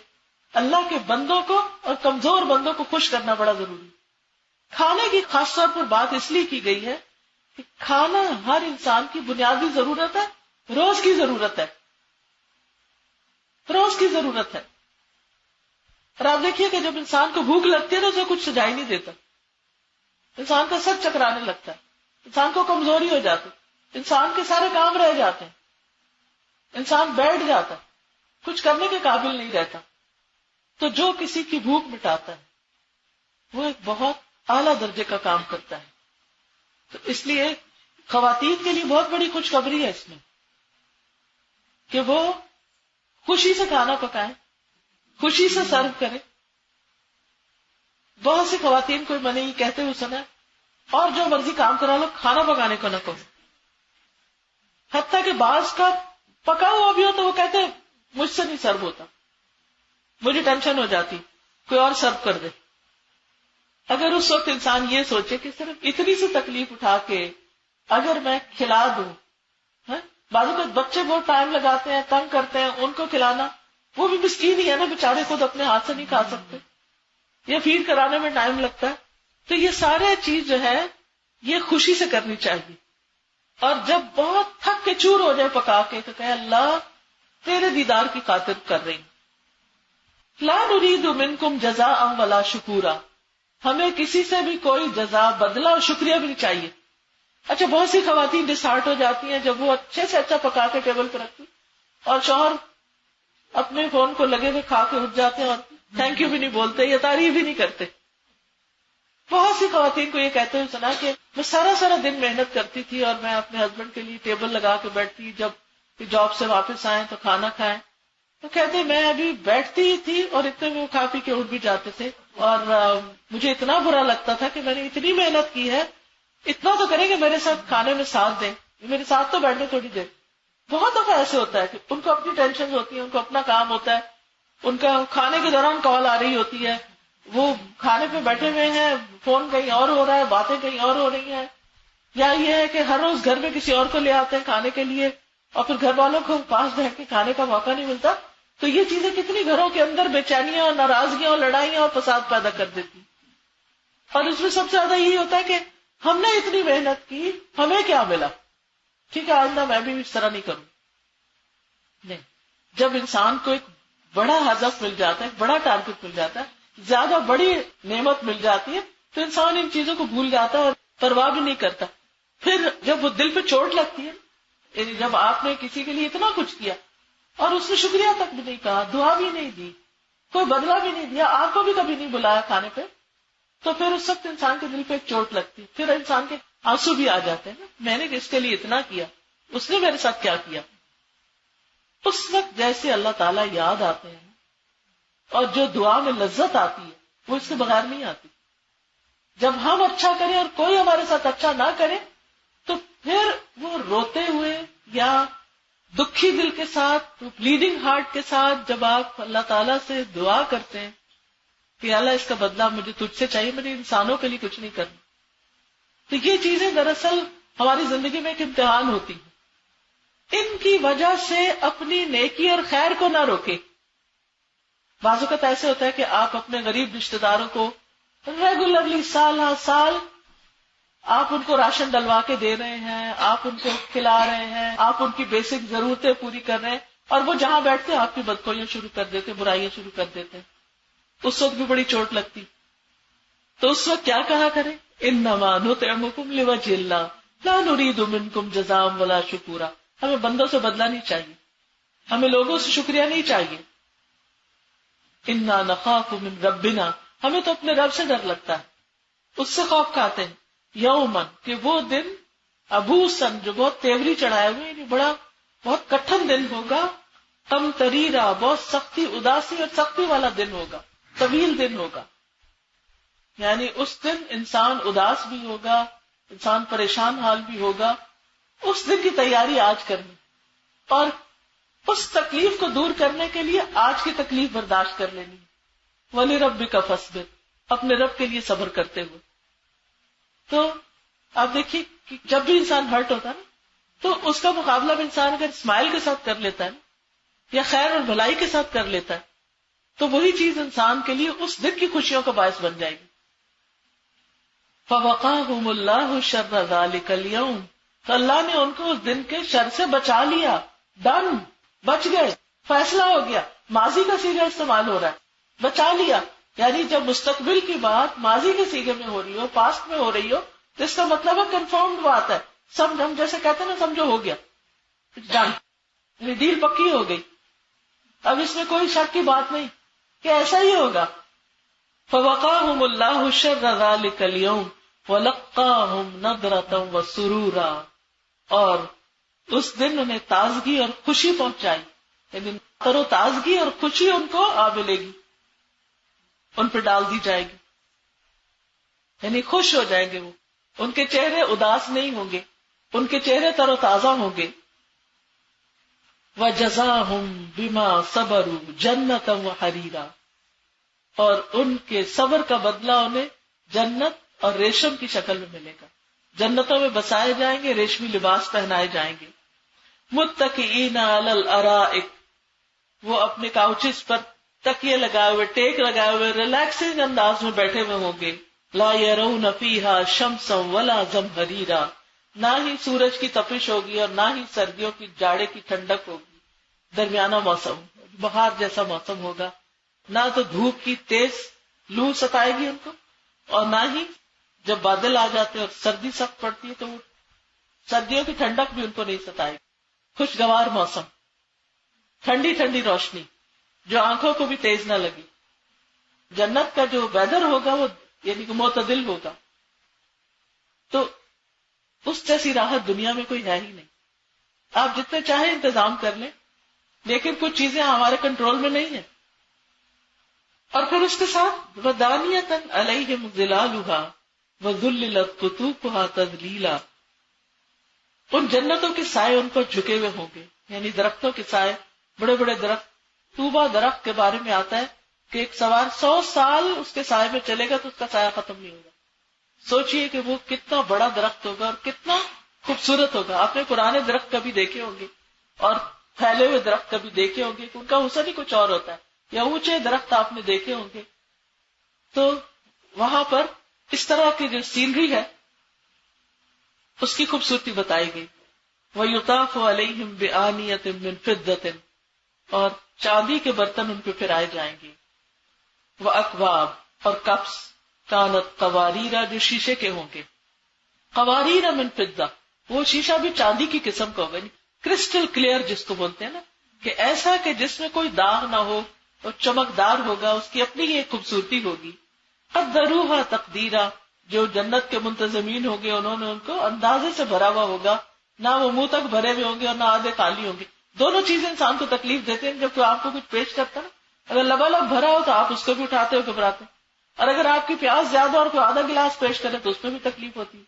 اللہ کے بندوں کو اور کمزور بندوں کو خوش کرنا بڑا ضروری ہے. کھانے کی خاص طور پر بات اس لیے کی گئی ہے کہ کھانا ہر انسان کی بنیادی ضرورت ہے، روز کی ضرورت ہے، روز کی ضرورت ہے. اور آپ دیکھیے کہ جب انسان کو بھوک لگتی ہے تو اسے کچھ سجائی نہیں دیتا، انسان کا سر چکرانے لگتا ہے، انسان کو کمزوری ہو جاتی، انسان کے سارے کام رہ جاتے ہیں، انسان بیٹھ جاتا ہے، کچھ کرنے کے قابل نہیں رہتا. تو جو کسی کی بھوک مٹاتا ہے وہ ایک بہت اعلیٰ درجے کا کام کرتا ہے. تو اس لیے خواتین کے لیے بہت بڑی خوشخبری ہے اس میں کہ وہ خوشی سے کھانا پکائیں، خوشی سے سرو کریں. بہت سی خواتین کو میں نے یہ کہتے ہوئے سنا اور جو مرضی کام کرا لو، کھانا پکانے کو نہ کہو. حتیٰ کہ بعض کا پکا ہوا بھی ہو تو وہ کہتے ہیں مجھ سے نہیں سرو ہوتا، مجھے ٹینشن ہو جاتی، کوئی اور سرو کر دے. اگر اس وقت انسان یہ سوچے کہ صرف اتنی سی تکلیف اٹھا کے اگر میں کھلا دوں، بعض اوقات بچے بہت ٹائم لگاتے ہیں، تنگ کرتے ہیں، ان کو کھلانا، وہ بھی مسکین ہی ہے نا، بیچارے خود اپنے ہاتھ سے نہیں کھا سکتے، یا فیڈ کرانے میں ٹائم لگتا ہے. تو یہ سارے چیز جو ہے یہ خوشی سے کرنی چاہیے. اور جب بہت تھک کے چور ہو جائے پکا کے تو کہے اللہ تیرے دیدار کی خاطر کر رہی. لا نريد منکم جزاء ولا شکورا، ہمیں کسی سے بھی کوئی جزا، بدلہ اور شکریہ بھی نہیں چاہیے. اچھا بہت سی خواتین ڈسہارٹ ہو جاتی ہیں جب وہ اچھے سے اچھا پکا کے ٹیبل پہ رکھتی اور شوہر اپنے فون کو لگے ہوئے کھا کے اٹھ جاتے ہیں اور تھینک یو بھی نہیں بولتے یا تعریف بھی نہیں کرتے. بہت سی خواتین کو یہ کہتے ہوئے سنا کہ میں سارا دن محنت کرتی تھی اور میں اپنے ہسبینڈ کے لیے ٹیبل لگا کے بیٹھتی، جب جاب سے واپس آئے تو کھانا کھائیں. تو کہتے میں ابھی بیٹھتی ہی تھی اور اتنے میں وہ کھا پی کے اٹھ بھی جاتے تھے اور مجھے اتنا برا لگتا تھا کہ میں نے اتنی محنت کی ہے، اتنا تو کریں کہ میرے ساتھ کھانے میں ساتھ دیں، میرے ساتھ تو بیٹھنے تھوڑی دیر. بہت دفعہ ایسے ہوتا ہے کہ ان کو اپنی ٹینشن ہوتی ہے، ان کو اپنا کام ہوتا ہے، ان کا کھانے کے دوران کال آ رہی ہوتی ہے، وہ کھانے پہ بیٹھے ہوئے ہیں، فون کہیں اور ہو رہا ہے، باتیں کہیں اور ہو رہی ہیں، یا یہ ہے کہ ہر روز گھر میں کسی اور کو لے آتے ہیں کھانے کے لیے اور پھر گھر والوں کو پاس بیٹھ کے کھانے کا موقع نہیں ملتا. تو یہ چیزیں کتنی گھروں کے اندر بے چینیاں اور ناراضگیاں اور لڑائیاں اور فساد پیدا کر دیتی. اور اس میں سب سے زیادہ یہی ہوتا ہے کہ ہم نے اتنی محنت کی, ہمیں کیا ملا, ٹھیک ہے آئندہ میں بھی اس طرح نہیں کروں. نہیں, جب انسان کو ایک بڑا ہدف مل جاتا ہے, ایک بڑا ٹارگٹ مل جاتا ہے, زیادہ بڑی نعمت مل جاتی ہے, تو انسان ان چیزوں کو بھول جاتا ہے اور پرواہ بھی نہیں کرتا. پھر جب وہ دل پہ چوٹ لگتی ہے, یعنی جب آپ نے کسی کے لیے اتنا کچھ کیا اور اس نے شکریہ تک بھی نہیں کہا, دعا بھی نہیں دی, کوئی بدلہ بھی نہیں دیا, آپ کو بھی کبھی نہیں بلایا کھانے پہ, تو پھر اس وقت انسان کے دل پہ ایک چوٹ لگتی ہے. پھر انسان کے آنسو بھی آ جاتے ہیں نا, میں نے اس کے لیے اتنا کیا, اس نے میرے ساتھ کیا کیا. اس وقت جیسے اللہ تعالیٰ یاد آتے ہیں اور جو دعا میں لذت آتی ہے وہ اس کے بغیر نہیں آتی. جب ہم اچھا کریں اور کوئی ہمارے ساتھ اچھا نہ کرے تو پھر وہ روتے ہوئے یا دکھی دل کے ساتھ, بلیڈنگ ہارٹ کے ساتھ جب آپ اللہ تعالیٰ سے دعا کرتے ہیں کہ اللہ اس کا بدلہ مجھے تجھ سے چاہیے, مجھے انسانوں کے لیے کچھ نہیں کرنا, تو یہ چیزیں دراصل ہماری زندگی میں ایک امتحان ہوتی ہے. ان کی وجہ سے اپنی نیکی اور خیر کو نہ روکے. بعض اوقات ایسے ہوتا ہے کہ آپ اپنے غریب رشتہ داروں کو ریگولرلی سال ہر سال آپ ان کو راشن ڈلوا کے دے رہے ہیں, آپ ان کو کھلا رہے ہیں, آپ ان کی بیسک ضرورتیں پوری کر رہے ہیں, اور وہ جہاں بیٹھتے ہیں آپ کی بدخویاں شروع کر دیتے, برائیاں شروع کر دیتے. اس وقت بھی بڑی چوٹ لگتی. تو اس وقت کیا کہا کریں, انما نطعمکم لوجہ اللہ لا نرید منکم جزاء ولا شکورا. ہمیں بندوں سے بدلہ نہیں چاہیے, ہمیں لوگوں سے شکریہ نہیں چاہیے. انا نخاف من ربنا, ہمیں تو اپنے رب سے ڈر لگتا ہے, اس سے خوف کھاتے ہیں. یومن, کہ وہ دن, ابوسن, جو بہت تیوری چڑھائے ہوئے, یعنی بڑا بہت کٹھن دن ہوگا. قمطریرا, بہت سختی, اداسی اور سختی والا دن ہوگا, طویل دن ہوگا. یعنی اس دن انسان اداس بھی ہوگا, انسان پریشان حال بھی ہوگا. اس دن کی تیاری آج کرنی, اور اس تکلیف کو دور کرنے کے لیے آج کی تکلیف برداشت کر لینی. وَلِرَبِّكَ فَاصْبِرْ, اپنے رب کے لیے صبر کرتے ہوئے. تو آپ دیکھیے کہ جب بھی انسان ہرٹ ہوتا ہے نا, تو اس کا مقابلہ بھی انسان اگر اسمائل کے ساتھ کر لیتا ہے یا خیر اور بھلائی کے ساتھ کر لیتا ہے, تو وہی چیز انسان کے لیے اس دن کی خوشیوں کا باعث بن جائے گی. فَوَقَاهُمُ اللَّهُ شَرَّ ذَلِكَ الْيَوْمِ, تو اللہ نے ان کو اس دن کے شر سے بچا لیا. ڈن, بچ گئے, فیصلہ ہو گیا. ماضی کا سیغہ استعمال ہو رہا ہے, بچا لیا. یعنی جب مستقبل کی بات ماضی کے سیغے میں ہو رہی ہو, پاسٹ میں ہو رہی ہو, تو اس کا مطلب ہے کنفرمڈ بات ہے. سمجھ, ہم جیسے کہتے ہیں نا, سمجھو ہو گیا, ڈن, یعنی ڈیل پکی ہو گئی. اب اس میں کوئی شک کی بات نہیں کہ ایسا ہی ہوگا. فَوَقَاهُمُ اللَّهُ شَرَّ ذَلِكَ الْيَوْمِ وَلَقَّاهُمْ نَضْرَةً وَسُرُورًا, اور اس دن انہیں تازگی اور خوشی پہنچائی. یعنی تر و تازگی اور خوشی ان کو آ ملے گی, ان پہ ڈال دی جائے گی. یعنی خوش ہو جائیں گے وہ, ان کے چہرے اداس نہیں ہوں گے, ان کے چہرے تر و تازہ ہوں گے. وَجَزَاهُمْ بِمَا صَبَرُوا جَنَّةً وَحَرِيرًا, اور ان کے صبر کا بدلہ انہیں جنت اور ریشم کی شکل میں ملے گا. جنتوں میں بسائے جائیں گے, ریشمی لباس پہنائے جائیں گے. متکئین علی الارائک, وہ اپنے کاؤچز پر تکیے لگائے ہوئے, ٹیک لگائے ہوئے, ریلیکسنگ انداز میں بیٹھے ہوئے ہوں گے. لا یرون فیہا شمسا ولا زمہریرا, نہ ہی سورج کی تپش ہوگی اور نہ ہی سردیوں کی جاڑے کی ٹھنڈک ہوگی. درمیانہ موسم, بہار جیسا موسم ہوگا. نہ تو دھوپ کی تیز لو ستائے گی ان کو, اور نہ ہی جب بادل آ جاتے اور سردی سخت پڑتی ہے تو وہ سردیوں کی ٹھنڈک بھی ان کو نہیں ستائے گی. خوشگوار موسم, ٹھنڈی ٹھنڈی روشنی جو آنکھوں کو بھی تیز نہ لگی. جنت کا جو ویدر ہوگا وہ یعنی کہ معتدل ہوگا. تو اس جیسی راحت دنیا میں کوئی ہے ہی نہیں. آپ جتنے چاہیں انتظام کر لیں, لیکن کچھ چیزیں ہمارے کنٹرول میں نہیں ہیں. اور پھر اس کے ساتھ وَدَانِيَةً عَلَيْهِمْ ظِلَالُهَا وَذُلِّلَتْ قُطُوفُهَا تَذْلِيلًا, ان جنتوں کے سائے ان پر جھکے ہوئے ہوں گے. یعنی درختوں کے سائے, بڑے بڑے درخت. طوبہ درخت کے بارے میں آتا ہے کہ ایک سوار 100 سال اس کے سائے میں چلے گا تو اس کا سایہ ختم نہیں ہوگا. سوچئے کہ وہ کتنا بڑا درخت ہوگا اور کتنا خوبصورت ہوگا. آپ نے پرانے درخت کبھی دیکھے ہوں گے, اور پھیلے ہوئے درخت کبھی دیکھے ہوں گے کہ ان کا حسن ہی کچھ اور ہوتا ہے، یا اونچے درخت آپ نے دیکھے ہوں گے. تو وہاں پر اس طرح کی جو سینری ہے اس کی خوبصورتی بتائی گئی. وَيُطَافُ عَلَيْهِمْ بِآنِيَةٍ مِّن فِضَّةٍ، اور چاندی کے برتن ان پہ پھرائے جائیں گے. وَأَكْوَابٍ، اور کپس، كَانَتْ قَوَارِيرَ، جو شیشے کے ہوں گے. قواریر من فضہ، وہ شیشہ بھی چاندی کی قسم کا ہوگا، کرسٹل کلیئر جس کو بولتے ہیں نا، کہ ایسا کہ جس میں کوئی داغ نہ ہو اور چمکدار ہوگا، اس کی اپنی ہی ایک خوبصورتی ہوگی. قدروها تقدیرا، جو جنت کے منتظمین ہوں گے انہوں نے ان کو اندازے سے بھرا ہوا ہوگا، نہ وہ منہ تک بھرے ہوئے ہوں گے اور نہ آدھے خالی ہوں گے. دونوں چیزیں انسان کو تکلیف دیتے ہیں. جب کوئی آپ کو کچھ پیش کرتا ہے، اگر لبالب بھرا ہو تو آپ اس کو بھی اٹھاتے ہو گھبراتے ہیں، اور اگر آپ کی پیاس زیادہ اور کوئی آدھا گلاس پیش کرے تو اس میں بھی تکلیف ہوتی ہے.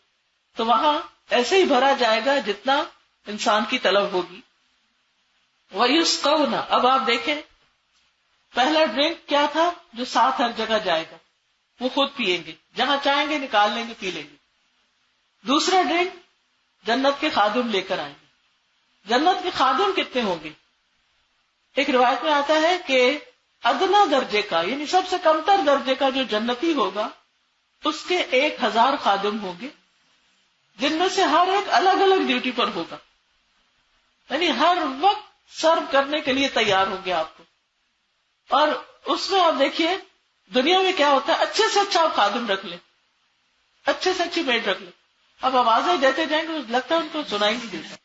تو وہاں ایسے ہی بھرا جائے گا جتنا انسان کی طلب ہوگی. وَيُسْقَوْنَ، اب آپ دیکھیں پہلا ڈرنک کیا تھا جو ساتھ ہر جگہ جائے گا، وہ خود پیئیں گے، جہاں چاہیں گے نکال لیں گے پی لیں گے. دوسرا ڈرنک جنت کے خادم لے کر آئیں گے. جنت کے خادم کتنے ہوں گے؟ ایک روایت میں آتا ہے کہ ادنا درجے کا، یعنی سب سے کمتر درجے کا جو جنتی ہوگا اس کے 1000 خادم ہوں گے، جن میں سے ہر ایک الگ الگ ڈیوٹی پر ہوگا، یعنی ہر وقت سرو کرنے کے لیے تیار ہوں گے آپ کو. اور اس میں آپ دیکھیے دنیا میں کیا ہوتا ہے، اچھے سے اچھا آپ خادم رکھ لیں، اچھے سے اچھی میڈ رکھ لیں، اب آوازیں دیتے جائیں گے، لگتا ہے ان کو سنائی نہیں دیتا،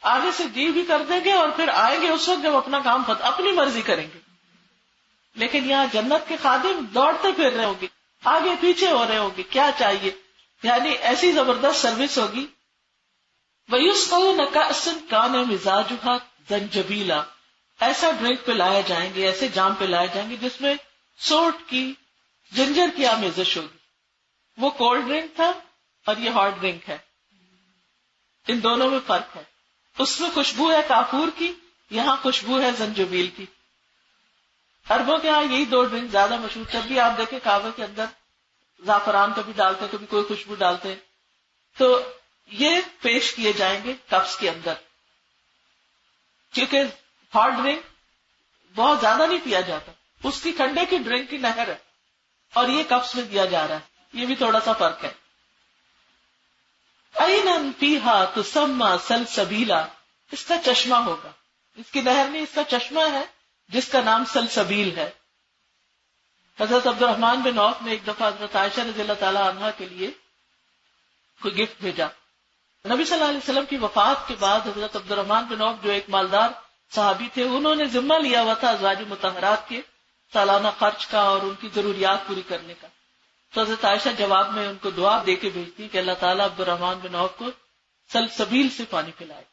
آگے سے جی بھی کر دیں گے اور پھر آئیں گے اس وقت جب اپنا کام اپنی مرضی کریں گے. لیکن یہاں جنت کے خادم دوڑتے پھر رہے ہوں گے، آگے پیچھے ہو رہے ہوں گے، کیا چاہیے، یعنی ایسی زبردست سروس ہوگی. وَيُسْقَوْنَ كَأْسًا كَانَ مِزَاجُهَا زَنْجَبِيلًا، ایسا ڈرنک پہ لائے جائیں گے، ایسے جام پہ لائے جائیں گے جس میں سوٹ کی، جنجر کی آمیزش ہوگی. وہ کولڈ ڈرنک تھا اور یہ ہاٹ ڈرنک ہے، ان دونوں میں فرق ہے. اس میں خوشبو ہے کافور کی، یہاں خوشبو ہے زنجبیل کی. عربوں کے ہاں یہی 2 ڈرنک زیادہ مشہور. جب بھی آپ دیکھیں کعبے کے اندر زعفران کبھی ڈالتے، کبھی کوئی خوشبو ڈالتے، تو یہ پیش کیے جائیں گے کپس کے اندر. کیونکہ ہاٹ ڈرنک بہت زیادہ نہیں پیا جاتا، اس کی ٹھنڈے کی ڈرنک کی نہر ہے، اور یہ کپس میں دیا جا رہا ہے، یہ بھی تھوڑا سا فرق ہے. عَيْنًا فِيهَا تُسَمَّى سَلْسَبِيلًا، اس کا چشمہ ہوگا، اس کی نہر نہیں، اس کا چشمہ ہے جس کا نام سلسبیل ہے. حضرت عبد الرحمن بن عوف نے ایک دفعہ حضرت عائشہ رضی اللہ تعالی عنہا کے لیے کوئی گفٹ بھیجا. نبی صلی اللہ علیہ وسلم کی وفات کے بعد حضرت عبد الرحمن بن عوف جو ایک مالدار صحابی تھے، انہوں نے ذمہ لیا ہوا تھا ازواج مطہرات کے سالانہ خرچ کا اور ان کی ضروریات پوری کرنے کا. تو حضرت عائشہ جواب میں ان کو دعا دے کے بھیجتی کہ اللہ تعالیٰ عبد الرحمن بن عوف کو سلسبیل سے پانی پلائے.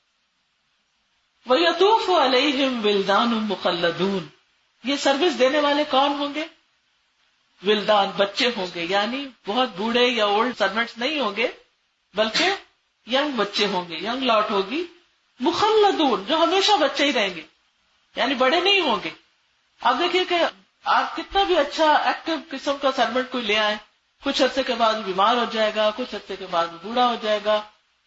وَيَطُوفُ عَلَيْهِمْ وِلْدَانٌ مُخَلَّدُونَ، یہ سروس دینے والے کون ہوں گے؟ ولدان، بچے ہوں گے، یعنی بہت بوڑھے یا اولڈ سروینٹس نہیں ہوں گے، بلکہ ینگ بچے ہوں گے، ینگ لاٹ ہوگی. مخلدون، جو ہمیشہ بچے ہی رہیں گے، یعنی بڑے نہیں ہوں گے. آپ دیکھیے کہ آپ کتنا بھی اچھا ایکٹیو قسم کا سروینٹ کوئی لے آئے، کچھ عرصے کے بعد بیمار ہو جائے گا، کچھ عرصے کے بعد بوڑھا ہو جائے گا.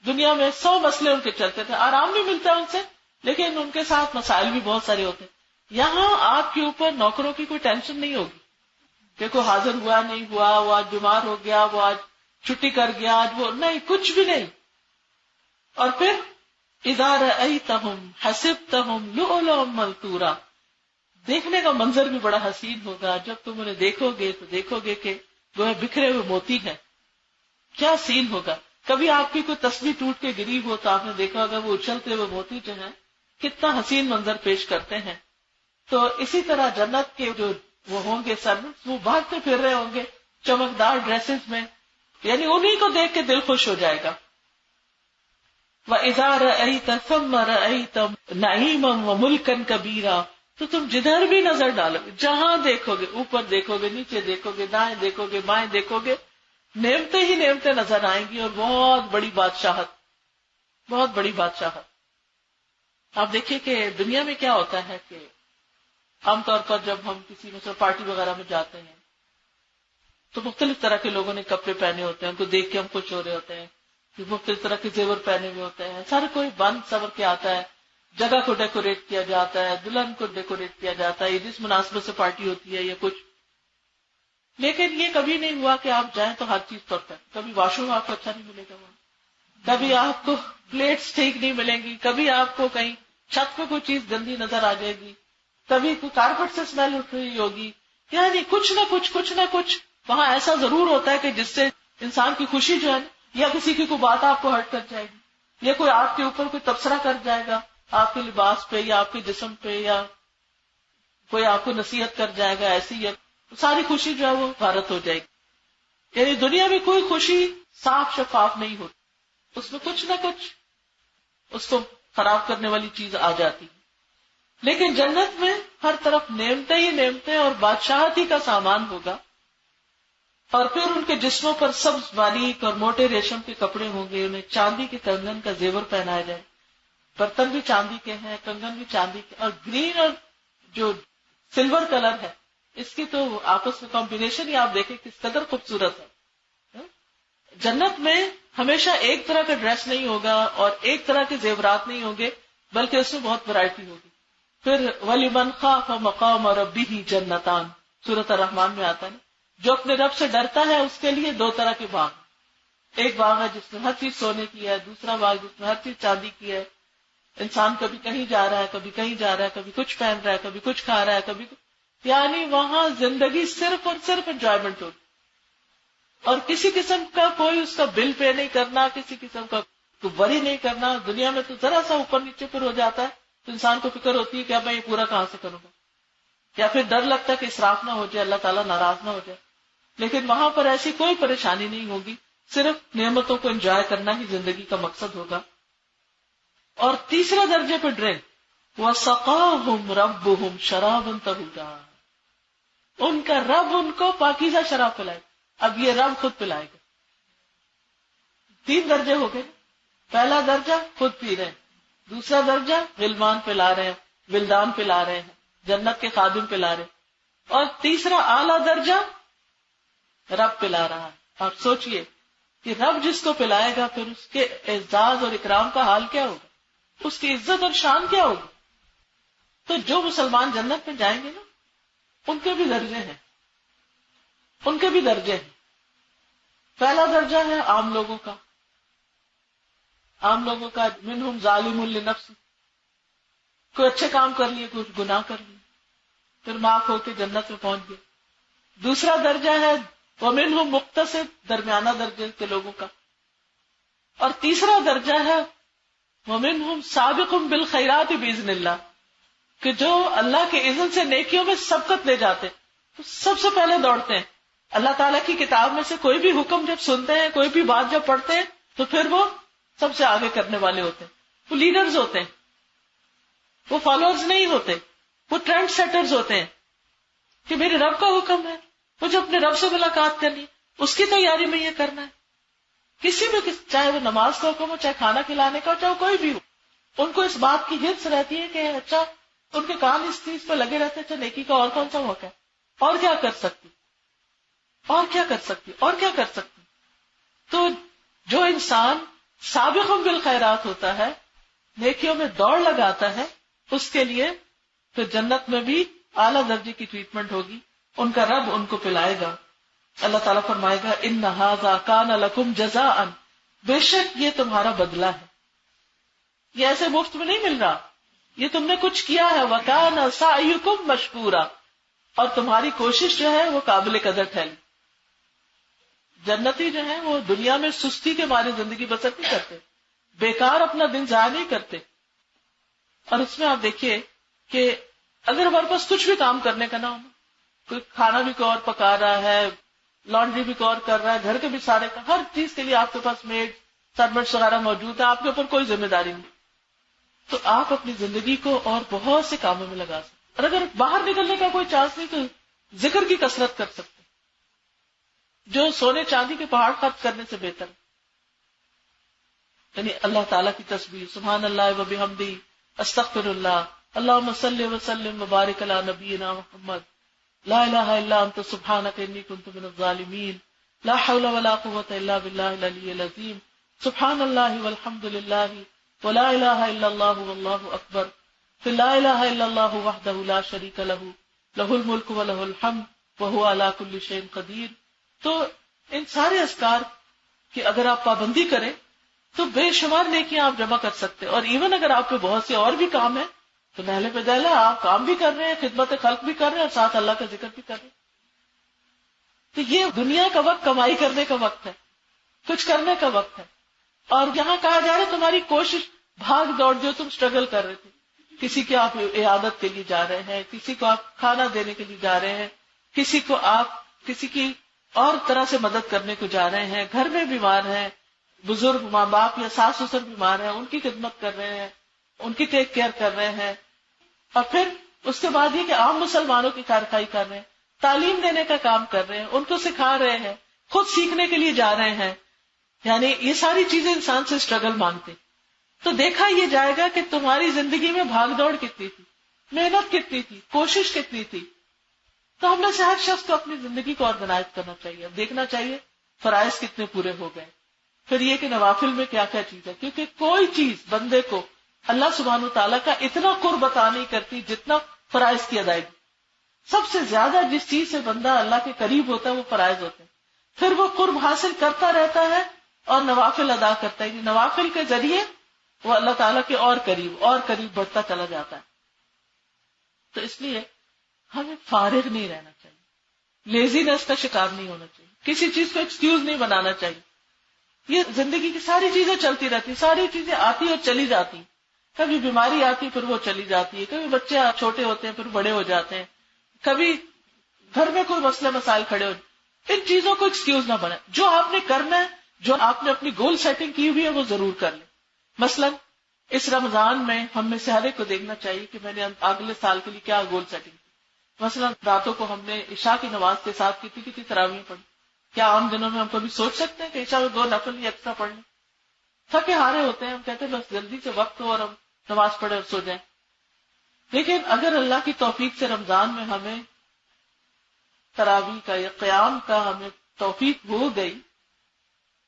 دنیا میں 100 مسئلے ان کے چلتے تھے، آرام بھی ملتا ہے ان سے، لیکن ان کے ساتھ مسائل بھی بہت سارے ہوتے ہیں. یہاں آپ کے اوپر نوکروں کی کوئی ٹینشن نہیں ہوگی کہ کوئی حاضر ہوا نہیں ہوا، وہ آج بیمار ہو گیا، وہ آج چھٹی کر گیا، آج وہ نہیں، کچھ بھی نہیں. اور پھر اذا رأیتہم حسبتہم لؤلؤا منثورا، دیکھنے کا منظر بھی بڑا حسین ہوگا. جب تم انہیں دیکھو گے تو دیکھو گے کہ وہ بکھرے ہوئے موتی ہیں. کیا سین ہوگا. کبھی آپ کی کوئی تسبیح ٹوٹ کے گری ہو تو آپ نے دیکھا ہوگا وہ اچھلتے ہوئے موتی جو ہیں کتنا حسین منظر پیش کرتے ہیں. تو اسی طرح جنت کے جو وہ ہوں گے سروس، وہ بھاگتے پھر رہے ہوں گے چمکدار ڈریسز میں، یعنی انہی کو دیکھ کے دل خوش ہو جائے گا. وَإِذَا رَأَيْتَ ثَمَّ رَأَيْتَ نَعِيمًا وَمُلْكًا كَبِيرًا، تو تم جدھر بھی نظر ڈالو گے، جہاں دیکھو گے، اوپر دیکھو گے، نیچے دیکھو گے، دائیں دیکھو گے، بائیں دیکھو گے، نعمتیں ہی نعمتیں نظر آئیں گی، اور بہت بڑی بادشاہت، بہت بڑی بادشاہت. آپ دیکھیے کہ دنیا میں کیا ہوتا ہے کہ عام طور پر جب ہم کسی مثلا پارٹی وغیرہ میں جاتے ہیں تو مختلف طرح کے لوگوں نے کپڑے پہنے ہوتے ہیں، ان کو دیکھ کے ہم خوش ہو رہے ہوتے ہیں، مختلف طرح کے زیور پہنے ہوئے ہوتے ہیں، سارے کوئی بند سور کے آتا ہے، جگہ کو ڈیکوریٹ کیا جاتا ہے، دلہن کو ڈیکوریٹ کیا جاتا ہے، جس مناسبت سے پارٹی ہوتی ہے یا کچھ. لیکن یہ کبھی نہیں ہوا کہ آپ جائیں تو ہر چیز پرفیکٹ. کبھی واش روم آپ کو اچھا نہیں ملے گا وہاں، کبھی آپ کو پلیٹس ٹھیک نہیں ملیں گی، کبھی آپ کو کہیں چھت پہ کوئی چیز گندی نظر آ جائے گی، کبھی کوئی کارپیٹ سے اسمیل اٹھ رہی ہوگی. یعنی کچھ نہ کچھ وہاں ایسا ضرور ہوتا ہے کہ جس سے انسان کی خوشی جو ہے یا کسی کی کوئی بات آپ کو ہرٹ کر جائے گی، یا کوئی آپ کے اوپر کوئی تبصرہ کر جائے گا آپ کے لباس پہ یا آپ کے جسم پہ، یا کوئی آپ کو نصیحت کر جائے گا ایسی، یا ساری خوشی جو ہے وہ غارت ہو جائے گی. یعنی دنیا میں کوئی خوشی صاف شفاف نہیں ہوتی، اس میں کچھ نہ کچھ اس کو خراب کرنے والی چیز آ جاتی. لیکن جنت میں ہر طرف نعمتیں ہی نعمتیں اور بادشاہتی کا سامان ہوگا، اور پھر ان کے جسموں پر سبز باریک اور موٹے ریشم کے کپڑے ہوں گے، انہیں چاندی کے کنگن کا زیور پہنایا جائے. برتن بھی چاندی کے ہیں، کنگن بھی چاندی کے، اور گرین اور جو سلور کلر ہے اس کی تو آپس میں کمبینیشن ہی آپ دیکھیں کس قدر خوبصورت ہے. جنت میں ہمیشہ ایک طرح کا ڈریس نہیں ہوگا اور ایک طرح کے زیورات نہیں ہوں گے، بلکہ اس میں بہت ورائٹی ہوگی. پھر وَلِمَنْ خَافَ مَقَامَ رَبِّهِ جَنَّتَانِ سورۃ الرحمن میں آتا ہے، جو اپنے رب سے ڈرتا ہے اس کے لیے دو طرح کے باغ. ایک باغ ہے جس میں ہر چیز سونے کی ہے، دوسرا باغ جس میں ہر چیز چاندی کی ہے. انسان کبھی کہیں جا رہا ہے، کبھی کہیں جا رہا ہے، کبھی کچھ پہن رہا ہے، کبھی کچھ کھا رہا ہے، کبھی یعنی وہاں زندگی صرف اور صرف انجوائمنٹ ہوگی، اور کسی قسم کا کوئی اس کا بل پے نہیں کرنا، کسی قسم کا وری نہیں کرنا. دنیا میں تو ذرا سا اوپر نیچے پر ہو جاتا ہے تو انسان کو فکر ہوتی ہے کہ اب میں یہ پورا کہاں سے کروں گا، یا پھر ڈر لگتا ہے کہ اسراف نہ ہو جائے، اللہ تعالیٰ ناراض نہ ہو جائے. لیکن وہاں پر ایسی کوئی پریشانی نہیں ہوگی، صرف نعمتوں کو انجوائے کرنا ہی زندگی کا مقصد ہوگا. اور تیسرے درجے پہ ڈرنک، وَسَقَاهُمْ رَبُّهُمْ شَرَابًا طَهُورًا، ان کا رب ان کو پاکیزہ شراب پلائے. اب یہ رب خود پلائے گا. 3 درجے ہو گئے. پہلا درجہ خود پی رہے ہیں، دوسرا درجہ غلمان پلا رہے ہیں، ولدان پلا رہے ہیں، جنت کے خادم پلا رہے ہیں، اور تیسرا اعلیٰ درجہ رب پلا رہا ہے. آپ سوچئے کہ رب جس کو پلائے گا پھر اس کے اعزاز اور اکرام کا حال کیا ہوگا، اس کی عزت اور شان کیا ہوگی. تو جو مسلمان جنت میں جائیں گے نا، ان کے بھی درجے ہیں، ان کے بھی درجے ہیں. پہلا درجہ ہے عام لوگوں کا، عام لوگوں کا منہم ظالم لنفس، کوئی اچھے کام کر لیے، کچھ گناہ کر لیے، پھر معاف ہو کے جنت میں پہنچ گئے. دوسرا درجہ ہے ومنہم مقتصد، درمیانہ درجے کے لوگوں کا. اور تیسرا درجہ ہے ومنہم سابق بالخیرات باذن اللہ، کہ جو اللہ کے اذن سے نیکیوں میں سبقت لے جاتے، تو سب سے پہلے دوڑتے ہیں. اللہ تعالیٰ کی کتاب میں سے کوئی بھی حکم جب سنتے ہیں، کوئی بھی بات جب پڑھتے ہیں، تو پھر وہ سب سے آگے کرنے والے ہوتے ہیں. وہ لیڈرز ہوتے ہیں، وہ فالوورز نہیں ہوتے، وہ ٹرینڈ سیٹرز ہوتے ہیں کہ میرے رب کا حکم ہے، مجھے اپنے رب سے ملاقات کرنی، اس کی تیاری میں یہ کرنا ہے. کسی بھی چاہے وہ نماز کا حکم ہو، چاہے کھانا کھلانے کا ہو، چاہے کوئی بھی ہو، ان کو اس بات کی ہرس رہتی ہے کہ اچھا ان کے کام اس چیز پہ لگے رہتے ہیں، اچھا نیکی کا اور کون سا موقع ہے، اور کیا کر سکتی، اور کیا کر سکتی، اور کیا کر سکتی. تو جو انسان سابق بالخیرات ہوتا ہے، نیکیوں میں دوڑ لگاتا ہے، اس کے لیے پھر جنت میں بھی اعلیٰ درجے کی ٹریٹمنٹ ہوگی. ان کا رب ان کو پلائے گا. اللہ تعالیٰ فرمائے گا ان ھذا کان لکم جزاء، بے شک یہ تمہارا بدلہ ہے. یہ ایسے مفت میں نہیں مل رہا، یہ تم نے کچھ کیا ہے. وکان سعیکم مشکورا، اور تمہاری کوشش جو ہے وہ قابل قدر ٹھہری. جنتی جو ہیں وہ دنیا میں سستی کے مارے زندگی بسر نہیں کرتے، بیکار اپنا دن ضائع نہیں کرتے. اور اس میں آپ دیکھیے کہ اگر ہمارے پاس کچھ بھی کام کرنے کا نہ ہو، کوئی کھانا بھی کوئی اور پکا رہا ہے، لانڈری بھی کوئی اور کر رہا ہے، گھر کے بھی سارے ہر چیز کے لیے آپ کے پاس میڈ سرونٹس وغیرہ موجود ہے، آپ کے اوپر کوئی ذمہ داری نہیں، تو آپ اپنی زندگی کو اور بہت سے کاموں میں لگا سکتے. اور اگر باہر نکلنے کا کوئی چانس نہیں تو ذکر کی کثرت کر سکتے، جو سونے چاندی کے پہاڑ خرچ کرنے سے بہتر. یعنی اللہ تعالیٰ کی تسبیح، سبحان اللہ و بحمدہ، استغفر اللہ، اللہم صلی وسلم وبارک علی نبینا محمد، لا الہ الا انت سبحانک انی کنت من الظالمین، لا حول ولا قوة الا باللہ العلی العظیم، سبحان اللہ والحمد للہ ولا الہ الا اللہ واللہ اکبر، پھر لا الہ الا اللہ وحدہ لا شریک لہ لہ الملک ولہ الحمد وہو علی کل شیء قدیر. تو ان سارے اذکار کی اگر آپ پابندی کریں تو بے شمار نیکیاں آپ جمع کر سکتے. اور ایون اگر آپ پہ بہت سے اور بھی کام ہیں تو نہلے پہ دہلا آپ کام بھی کر رہے ہیں، خدمت خلق بھی کر رہے ہیں، اور ساتھ اللہ کا ذکر بھی کر رہے ہیں. تو یہ دنیا کا وقت کمائی کرنے کا وقت ہے، کچھ کرنے کا وقت ہے. اور یہاں کہا جا رہا ہے تمہاری کوشش، بھاگ دوڑ جو تم اسٹرگل کر رہے تھے، کسی کی آپ عیادت کے لیے جا رہے ہیں، کسی کو آپ کھانا دینے کے لیے جا رہے ہیں، کسی کو آپ کسی کی اور طرح سے مدد کرنے کو جا رہے ہیں، گھر میں بیمار ہیں، بزرگ ماں باپ یا ساس سسر بیمار ہیں، ان کی خدمت کر رہے ہیں، ان کی ٹیک کیئر کر رہے ہیں. اور پھر اس کے بعد یہ کہ عام مسلمانوں کی کارروائی کر رہے ہیں، تعلیم دینے کا کام کر رہے ہیں، ان کو سکھا رہے ہیں، خود سیکھنے کے لیے جا رہے ہیں. یعنی یہ ساری چیزیں انسان سے اسٹرگل مانگتے. تو دیکھا یہ جائے گا کہ تمہاری زندگی میں بھاگ دوڑ کتنی تھی، محنت کتنی تھی، کوشش کتنی تھی. تو ہم نے سے ہر شخص کو اپنی زندگی کو آرگنائز کرنا چاہیے، دیکھنا چاہیے فرائض کتنے پورے ہو گئے، پھر یہ کہ نوافل میں کیا کیا چیز ہے. کیونکہ کوئی چیز بندے کو اللہ سبحانہ تعالیٰ کا اتنا قرب عطا نہیں کرتی جتنا فرائض کی ادائیگی. سب سے زیادہ جس چیز سے بندہ اللہ کے قریب ہوتا ہے وہ فرائض ہوتے ہیں. پھر وہ قرب حاصل کرتا رہتا ہے اور نوافل ادا کرتا ہے. نوافل کے ذریعے وہ اللہ تعالیٰ کے اور قریب بڑھتا چلا جاتا ہے. تو اس لیے ہمیں فارغ نہیں رہنا چاہیے، لیزینس کا شکار نہیں ہونا چاہیے، کسی چیز کو ایکسکیوز نہیں بنانا چاہیے. یہ زندگی کی ساری چیزیں چلتی رہتی، ساری چیزیں آتی اور چلی جاتی. کبھی بیماری آتی پھر وہ چلی جاتی ہے، کبھی بچے چھوٹے ہوتے ہیں پھر بڑے ہو جاتے ہیں، کبھی گھر میں کوئی مسئلے مسائل کھڑے ہو. ان چیزوں کو ایکسکیوز نہ بنائیں. جو آپ نے کرنا ہے، جو آپ نے اپنی گول سیٹنگ کی ہوئی ہے وہ ضرور کر لیں. مثلا اس رمضان میں ہم میں سے ہر ایک کو دیکھنا چاہیے کہ میں نے اگلے سال کے لیے کیا گول سیٹنگ کی. مثلا راتوں کو ہم نے عشاء کی نماز کے ساتھ کتنی تراویح پڑھی. کیا عام دنوں میں ہم کبھی سوچ سکتے ہیں کہ عشاء میں 2 نفل یا ایکسٹرا پڑھ لیں؟ تھکے ہارے ہوتے ہیں، ہم کہتے ہیں بس جلدی سے وقت ہو اور ہم نماز پڑھے اور سو جائیں. لیکن اگر اللہ کی توفیق سے رمضان میں ہمیں تراویح کا یا قیام کا ہمیں توفیق ہو گئی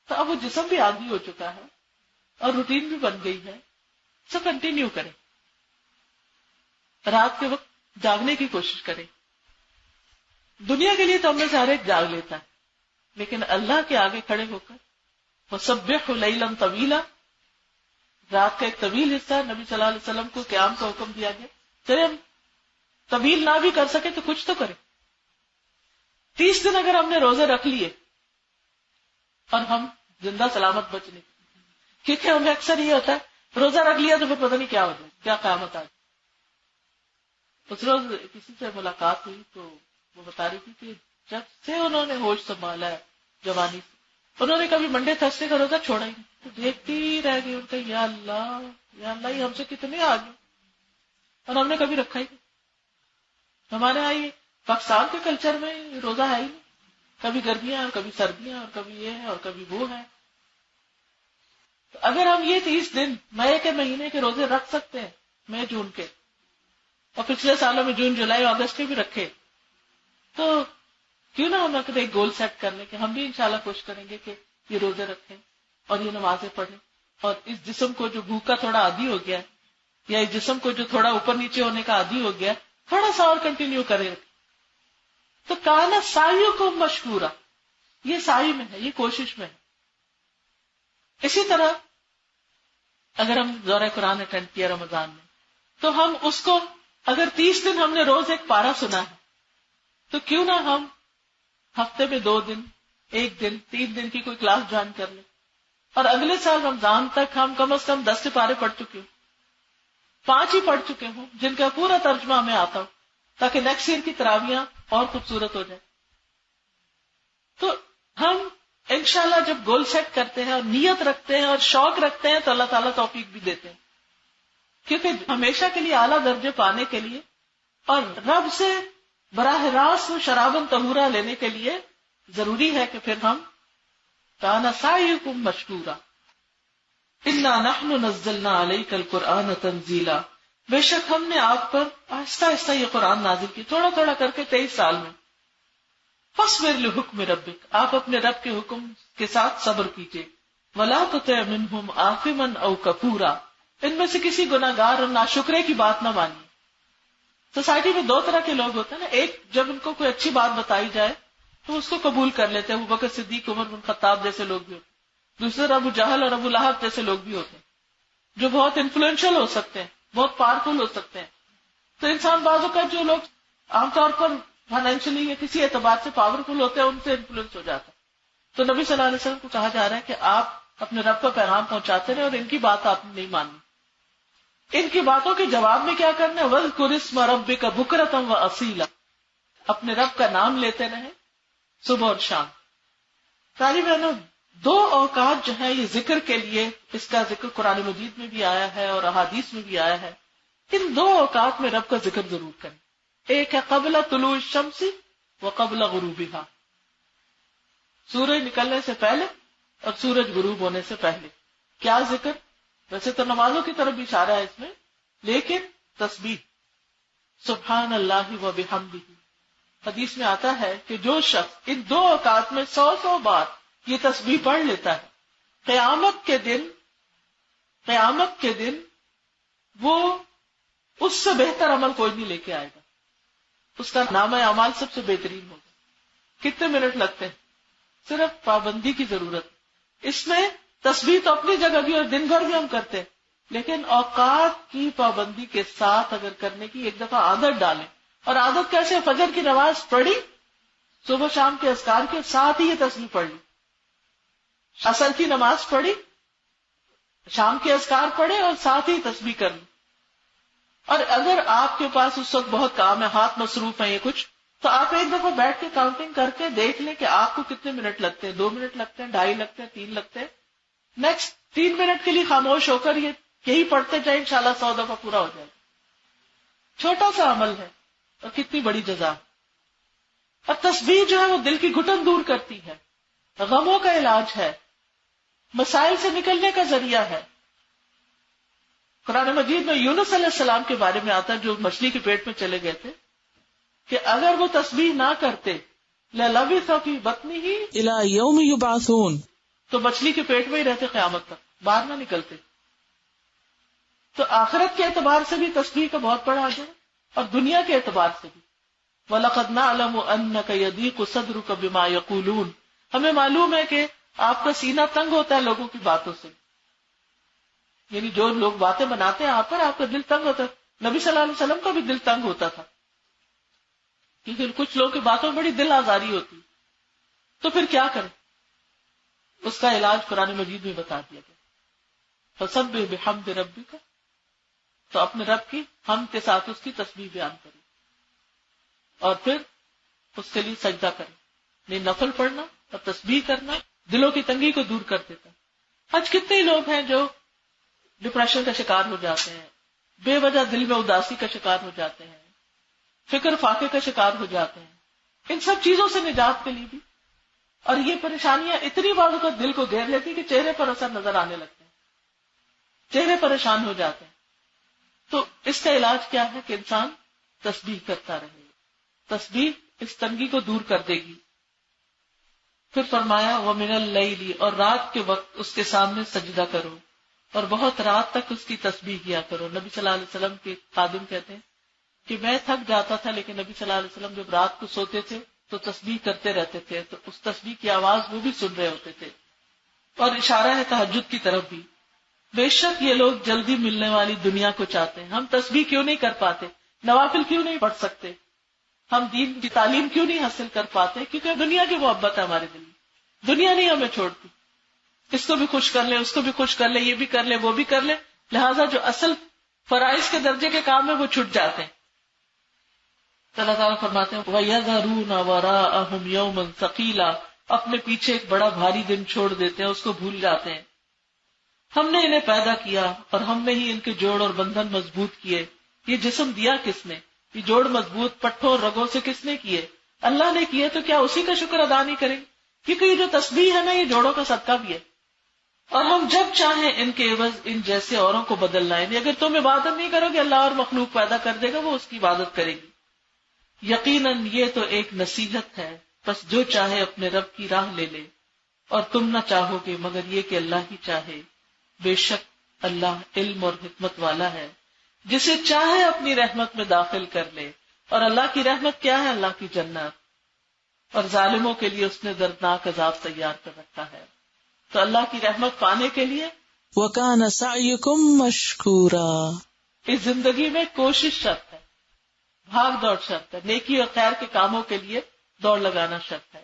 تو اب وہ جسم بھی عادی ہو چکا ہے اور روٹین بھی بن گئی ہے، سو کنٹینیو کریں. رات کے وقت جاگنے کی کوشش کریں. دنیا کے لیے تو ہم میں سے ہر ایک جاگ لیتا ہے، لیکن اللہ کے آگے کھڑے ہو کر وَسَبِّحُ لَيْلًا طَوِيلًا، رات کا ایک طویل حصہ نبی صلی اللہ علیہ وسلم کو قیام کا حکم دیا گیا. چلے ہم طویل نہ بھی کر سکے تو کچھ تو کریں. 30 دن اگر ہم نے روزے رکھ لیے اور ہم زندہ سلامت بچ نہیں، کیونکہ ہمیں اکثر یہ ہوتا ہے روزہ رکھ لیا تو پھر پتہ نہیں کیا ہو جائے، کیا قیامت آ جائے. اس روز کسی سے ملاقات ہوئی تو وہ بتا رہی تھی کہ جب سے انہوں نے ہوش سنبھالا ہے جوانی سے، انہوں نے کبھی منڈے تھرسڈے کا روزہ چھوڑا ہی نہیں. تو دیکھتی رہ گئی ان کا، یا اللہ یہ ہم سے کتنے آگے، اور ہم نے کبھی رکھا ہی نہیں. ہمارے یہاں یہ پاکستان کے کلچر میں روزہ ہے ہی نہیں، کبھی گرمیاں اور کبھی سردیاں اور کبھی یہ ہے اور کبھی وہ ہے. تو اگر ہم یہ 30 دن مئی کے مہینے کے روزے رکھ سکتے ہیں، مئی جون کے، اور پچھلے سالوں میں جون جولائی اگست کے بھی رکھے، تو کیوں نہ ہم اپنے ایک گول سیٹ کر لیں کہ ہم بھی انشاءاللہ کوشش کریں گے کہ یہ روزے رکھیں اور یہ نمازیں پڑھیں. اور اس جسم کو جو بھوک کا تھوڑا عادی ہو گیا ہے، یا اس جسم کو جو تھوڑا اوپر نیچے ہونے کا عادی ہو گیا، تھوڑا سا اور کنٹینیو کریں. تو کانا سائیوں کو مشکورا، یہ سائی میں ہے، یہ کوشش میں ہے. اسی طرح اگر ہم دورہ قرآن اٹینڈ کیا رمضان میں، تو ہم اس کو اگر 30 دن ہم نے روز ایک پارہ سنا ہے، تو کیوں نہ ہم ہفتے میں 2 دن، 1 دن، 3 دن کی کوئی کلاس جوائن کر لیں، اور اگلے سال رمضان تک ہم کم از کم 10 سے پارے پڑھ چکے ہوں، 5 ہی پڑھ چکے ہوں جن کا پورا ترجمہ ہمیں آتا ہو، تاکہ نیکسٹ ایئر کی تراویاں اور خوبصورت ہو جائے. تو ہم انشاءاللہ جب گول سیٹ کرتے ہیں اور نیت رکھتے ہیں اور شوق رکھتے ہیں تو اللہ تعالیٰ توفیق بھی دیتے ہیں. کیونکہ ہمیشہ کے لیے اعلیٰ درجے پانے کے لیے اور رب سے براہ راست شرابن طہورا لینے کے لیے ضروری ہے کہ پھر ہم کانا سعیکم مشکورا انا نحن نزلنا علیک القرآن تنزیلا، بے شک ہم نے آپ پر آہستہ آہستہ یہ قرآن نازل کی، تھوڑا تھوڑا کر کے 23 سال میں. فاصبر لحکم ربک، آپ اپنے رب کے حکم کے ساتھ صبر کیجیے. ولا تطع منہم آثما او کفورا، ان میں سے کسی گناہگار اور ناشکرے کی بات نہ مانی. سوسائٹی میں دو طرح کے لوگ ہوتے ہیں نا. ایک جب ان کو کوئی اچھی بات بتائی جائے تو اس کو قبول کر لیتے ہیں. ابو بکر صدیق، عمر بن خطاب جیسے لوگ بھی ہوتے ہیں. دوسرے ابو جہل اور ابو لہب جیسے لوگ بھی ہوتے ہیں جو بہت انفلوئنشل ہو سکتے ہیں، بہت پاورفل ہو سکتے ہیں. تو انسان بعض اوقات جو لوگ عام طور پر فائنینشلی یا کسی اعتبار سے پاورفل ہوتے ہیں ان سے انفلوئنس ہو جاتا ہے. تو نبی صلی اللہ علیہ وسلم کو کہا جا رہا ہے کہ آپ اپنے رب کا پیغام پہنچاتے رہے اور ان کی بات آپ نے نہیں ماننی. ان کی باتوں کے جواب میں کیا کرنا ہے؟ وَاذْكُرِ اسْمَ رَبِّكَ بُكْرَةً وَأَصِيلًا، اپنے رب کا نام لیتے رہیں صبح اور شام. ساری بہنوں، دو اوقات جو ہے یہ ذکر کے لیے، اس کا ذکر قرآن مجید میں بھی آیا ہے اور احادیث میں بھی آیا ہے. ان دو اوقات میں رب کا ذکر ضرور کریں. ایک ہے قبل طلوع الشمس وقبل غروبها، سورج نکلنے سے پہلے اور سورج غروب ہونے سے پہلے. کیا ذکر؟ ویسے تو نمازوں کی طرف بھی اشارہ ہے اس میں، لیکن تسبیح. سبحان اللہ و بحمدہ. حدیث میں آتا ہے کہ جو شخص ان دو اوقات میں 100 بار یہ تسبیح پڑھ لیتا ہے، قیامت کے دن وہ اس سے بہتر عمل کوئی نہیں لے کے آئے گا. اس کا نامہ اعمال سب سے بہترین ہوگا. کتنے منٹ لگتے ہیں؟ صرف پابندی کی ضرورت. اس میں تسبیح تو اپنی جگہ بھی اور دن بھر بھی ہم کرتے ہیں، لیکن اوقات کی پابندی کے ساتھ اگر کرنے کی ایک دفعہ عادت ڈالیں. اور عادت کیسے؟ فجر کی نماز پڑھی، صبح شام کے اذکار کے ساتھ ہی یہ تسبیح پڑھ لی. عصر کی نماز پڑھی، شام کے اذکار پڑھے اور ساتھ ہی تسبیح کر لی. اور اگر آپ کے پاس اس وقت بہت کام ہے، ہاتھ مصروف ہیں یہ کچھ، تو آپ ایک دفعہ بیٹھ کے کاؤنٹنگ کر کے دیکھ لیں کہ آپ کو کتنے منٹ لگتے ہیں. 2 منٹ لگتے ہیں، 2.5 لگتے ہیں، 3 لگتے ہیں. نیکسٹ 3 منٹ کے لیے خاموش ہو کر یہی پڑھتے جائیں، انشاءاللہ 100 دفعہ پورا ہو جائے گا. چھوٹا سا عمل ہے اور کتنی بڑی جزا. اور تسبیح جو ہے وہ دل کی گھٹن دور کرتی ہے، غموں کا علاج ہے، مسائل سے نکلنے کا ذریعہ ہے. قرآن مجید میں یونس علیہ السلام کے بارے میں آتا ہے جو مچھلی کے پیٹ میں چلے گئے تھے، کہ اگر وہ تسبیح نہ کرتے لَلَبِثَ فِي بَطْنِهِ إِلَى يَوْمِ يُبْعَثُونَ، تو مچھلی کے پیٹ میں ہی رہتے قیامت تک، باہر نہ نکلتے. تو آخرت کے اعتبار سے بھی تسبیح کا بہت بڑا اجر ہے اور دنیا کے اعتبار سے بھی. وَلَقَدْ نَعْلَمُ أَنَّكَ يَضِيقُ صَدْرُكَ بِمَا يَقُولُونَ، ہمیں معلوم ہے کہ آپ کا سینہ تنگ ہوتا ہے لوگوں کی باتوں سے. یعنی جو لوگ باتیں بناتے ہیں آپ پر، آپ کا دل تنگ ہوتا ہے. نبی صلی اللہ علیہ وسلم کا بھی دل تنگ ہوتا تھا، کیونکہ کچھ لوگوں کی باتوں میں بڑی دل آزاری ہوتی. تو پھر کیا کریں؟ اس کا علاج قرآن مجید میں بتا دیا گیا. فَسَبِّحْ بِحَمْدِ رَبِّكَ، تو اپنے رب کی حمد کے ساتھ اس کی تسبیح بیان کریں اور پھر اس کے لیے سجدہ کریں. نہیں، نفل پڑھنا اور تسبیح کرنا دلوں کی تنگی کو دور کر دیتا. آج کتنے لوگ ہیں جو ڈپریشن کا شکار ہو جاتے ہیں، بے وجہ دل میں اداسی کا شکار ہو جاتے ہیں، فکر فاقے کا شکار ہو جاتے ہیں. ان سب چیزوں سے نجات کے لیے بھی، اور یہ پریشانیاں اتنی بار کا دل کو گھیر لیتی کہ چہرے پر اثر نظر آنے لگتے ہیں، چہرے پریشان ہو جاتے ہیں. تو اس کا علاج کیا ہے کہ انسان تسبیح کرتا رہے. تسبیح اس تنگی کو دور کر دے گی. پھر فرمایا وَمِنَ اللَّيْلِ، اور رات کے وقت اس کے سامنے سجدہ کرو اور بہت رات تک اس کی تسبیح کیا کرو. نبی صلی اللہ علیہ وسلم کے خادم کہتے ہیں کہ میں تھک جاتا تھا، لیکن نبی صلی اللہ علیہ وسلم جب رات کو سوتے تھے تو تسبیح کرتے رہتے تھے، تو اس تسبیح کی آواز وہ بھی سن رہے ہوتے تھے. اور اشارہ ہے تہجد کی طرف بھی. بے شک یہ لوگ جلدی ملنے والی دنیا کو چاہتے ہیں. ہم تسبیح کیوں نہیں کر پاتے؟ نوافل کیوں نہیں پڑھ سکتے؟ ہم دین کی تعلیم کیوں نہیں حاصل کر پاتے؟ کیونکہ دنیا کی محبت ہے ہمارے دل میں. دنیا نہیں ہمیں چھوڑتی. اس کو بھی خوش کر لیں، اس کو بھی خوش کر لیں، یہ بھی کر لیں، وہ بھی کر لیں. لہٰذا جو اصل فرائض کے درجے کے کام ہیں وہ چھٹ جاتے ہیں. اللہ تعالیٰ فرماتے ہیں وَيَذَرُونَ وَرَاءَهُمْ يَوْمًا ثَقِيلًا، اپنے پیچھے ایک بڑا بھاری دن چھوڑ دیتے ہیں، اس کو بھول جاتے ہیں. ہم نے انہیں پیدا کیا اور ہم نے ہی ان کے جوڑ اور بندھن مضبوط کیے. یہ جسم دیا کس نے؟ یہ جوڑ مضبوط پٹھوں اور رگوں سے کس نے کیے؟ اللہ نے کیے. تو کیا اسی کا شکر ادا نہیں کریں؟ کیونکہ یہ جو تسبیح ہے نا، یہ جوڑوں کا صدقہ بھی ہے. اور ہم جب چاہیں ان کے عوض ان جیسے اوروں کو بدل لائیں. اگر تم عبادت نہیں کرو گے، اللہ اور مخلوق پیدا کر دے گا، وہ اس کی عبادت کرے گی. یقیناً یہ تو ایک نصیحت ہے، بس جو چاہے اپنے رب کی راہ لے لے، اور تم نہ چاہو گے مگر یہ کہ اللہ ہی چاہے. بے شک اللہ علم اور حکمت والا ہے، جسے چاہے اپنی رحمت میں داخل کر لے. اور اللہ کی رحمت کیا ہے؟ اللہ کی جنت. اور ظالموں کے لیے اس نے دردناک عذاب تیار کر رکھا ہے. تو اللہ کی رحمت پانے کے لیے وَكَانَ سَعْيُكُمْ مَشْكُورًا، اس زندگی میں کوشش شرط ہے، بھاگ دوڑ شرط ہے، نیکی اور خیر کے کاموں کے لیے دوڑ لگانا شرط ہے.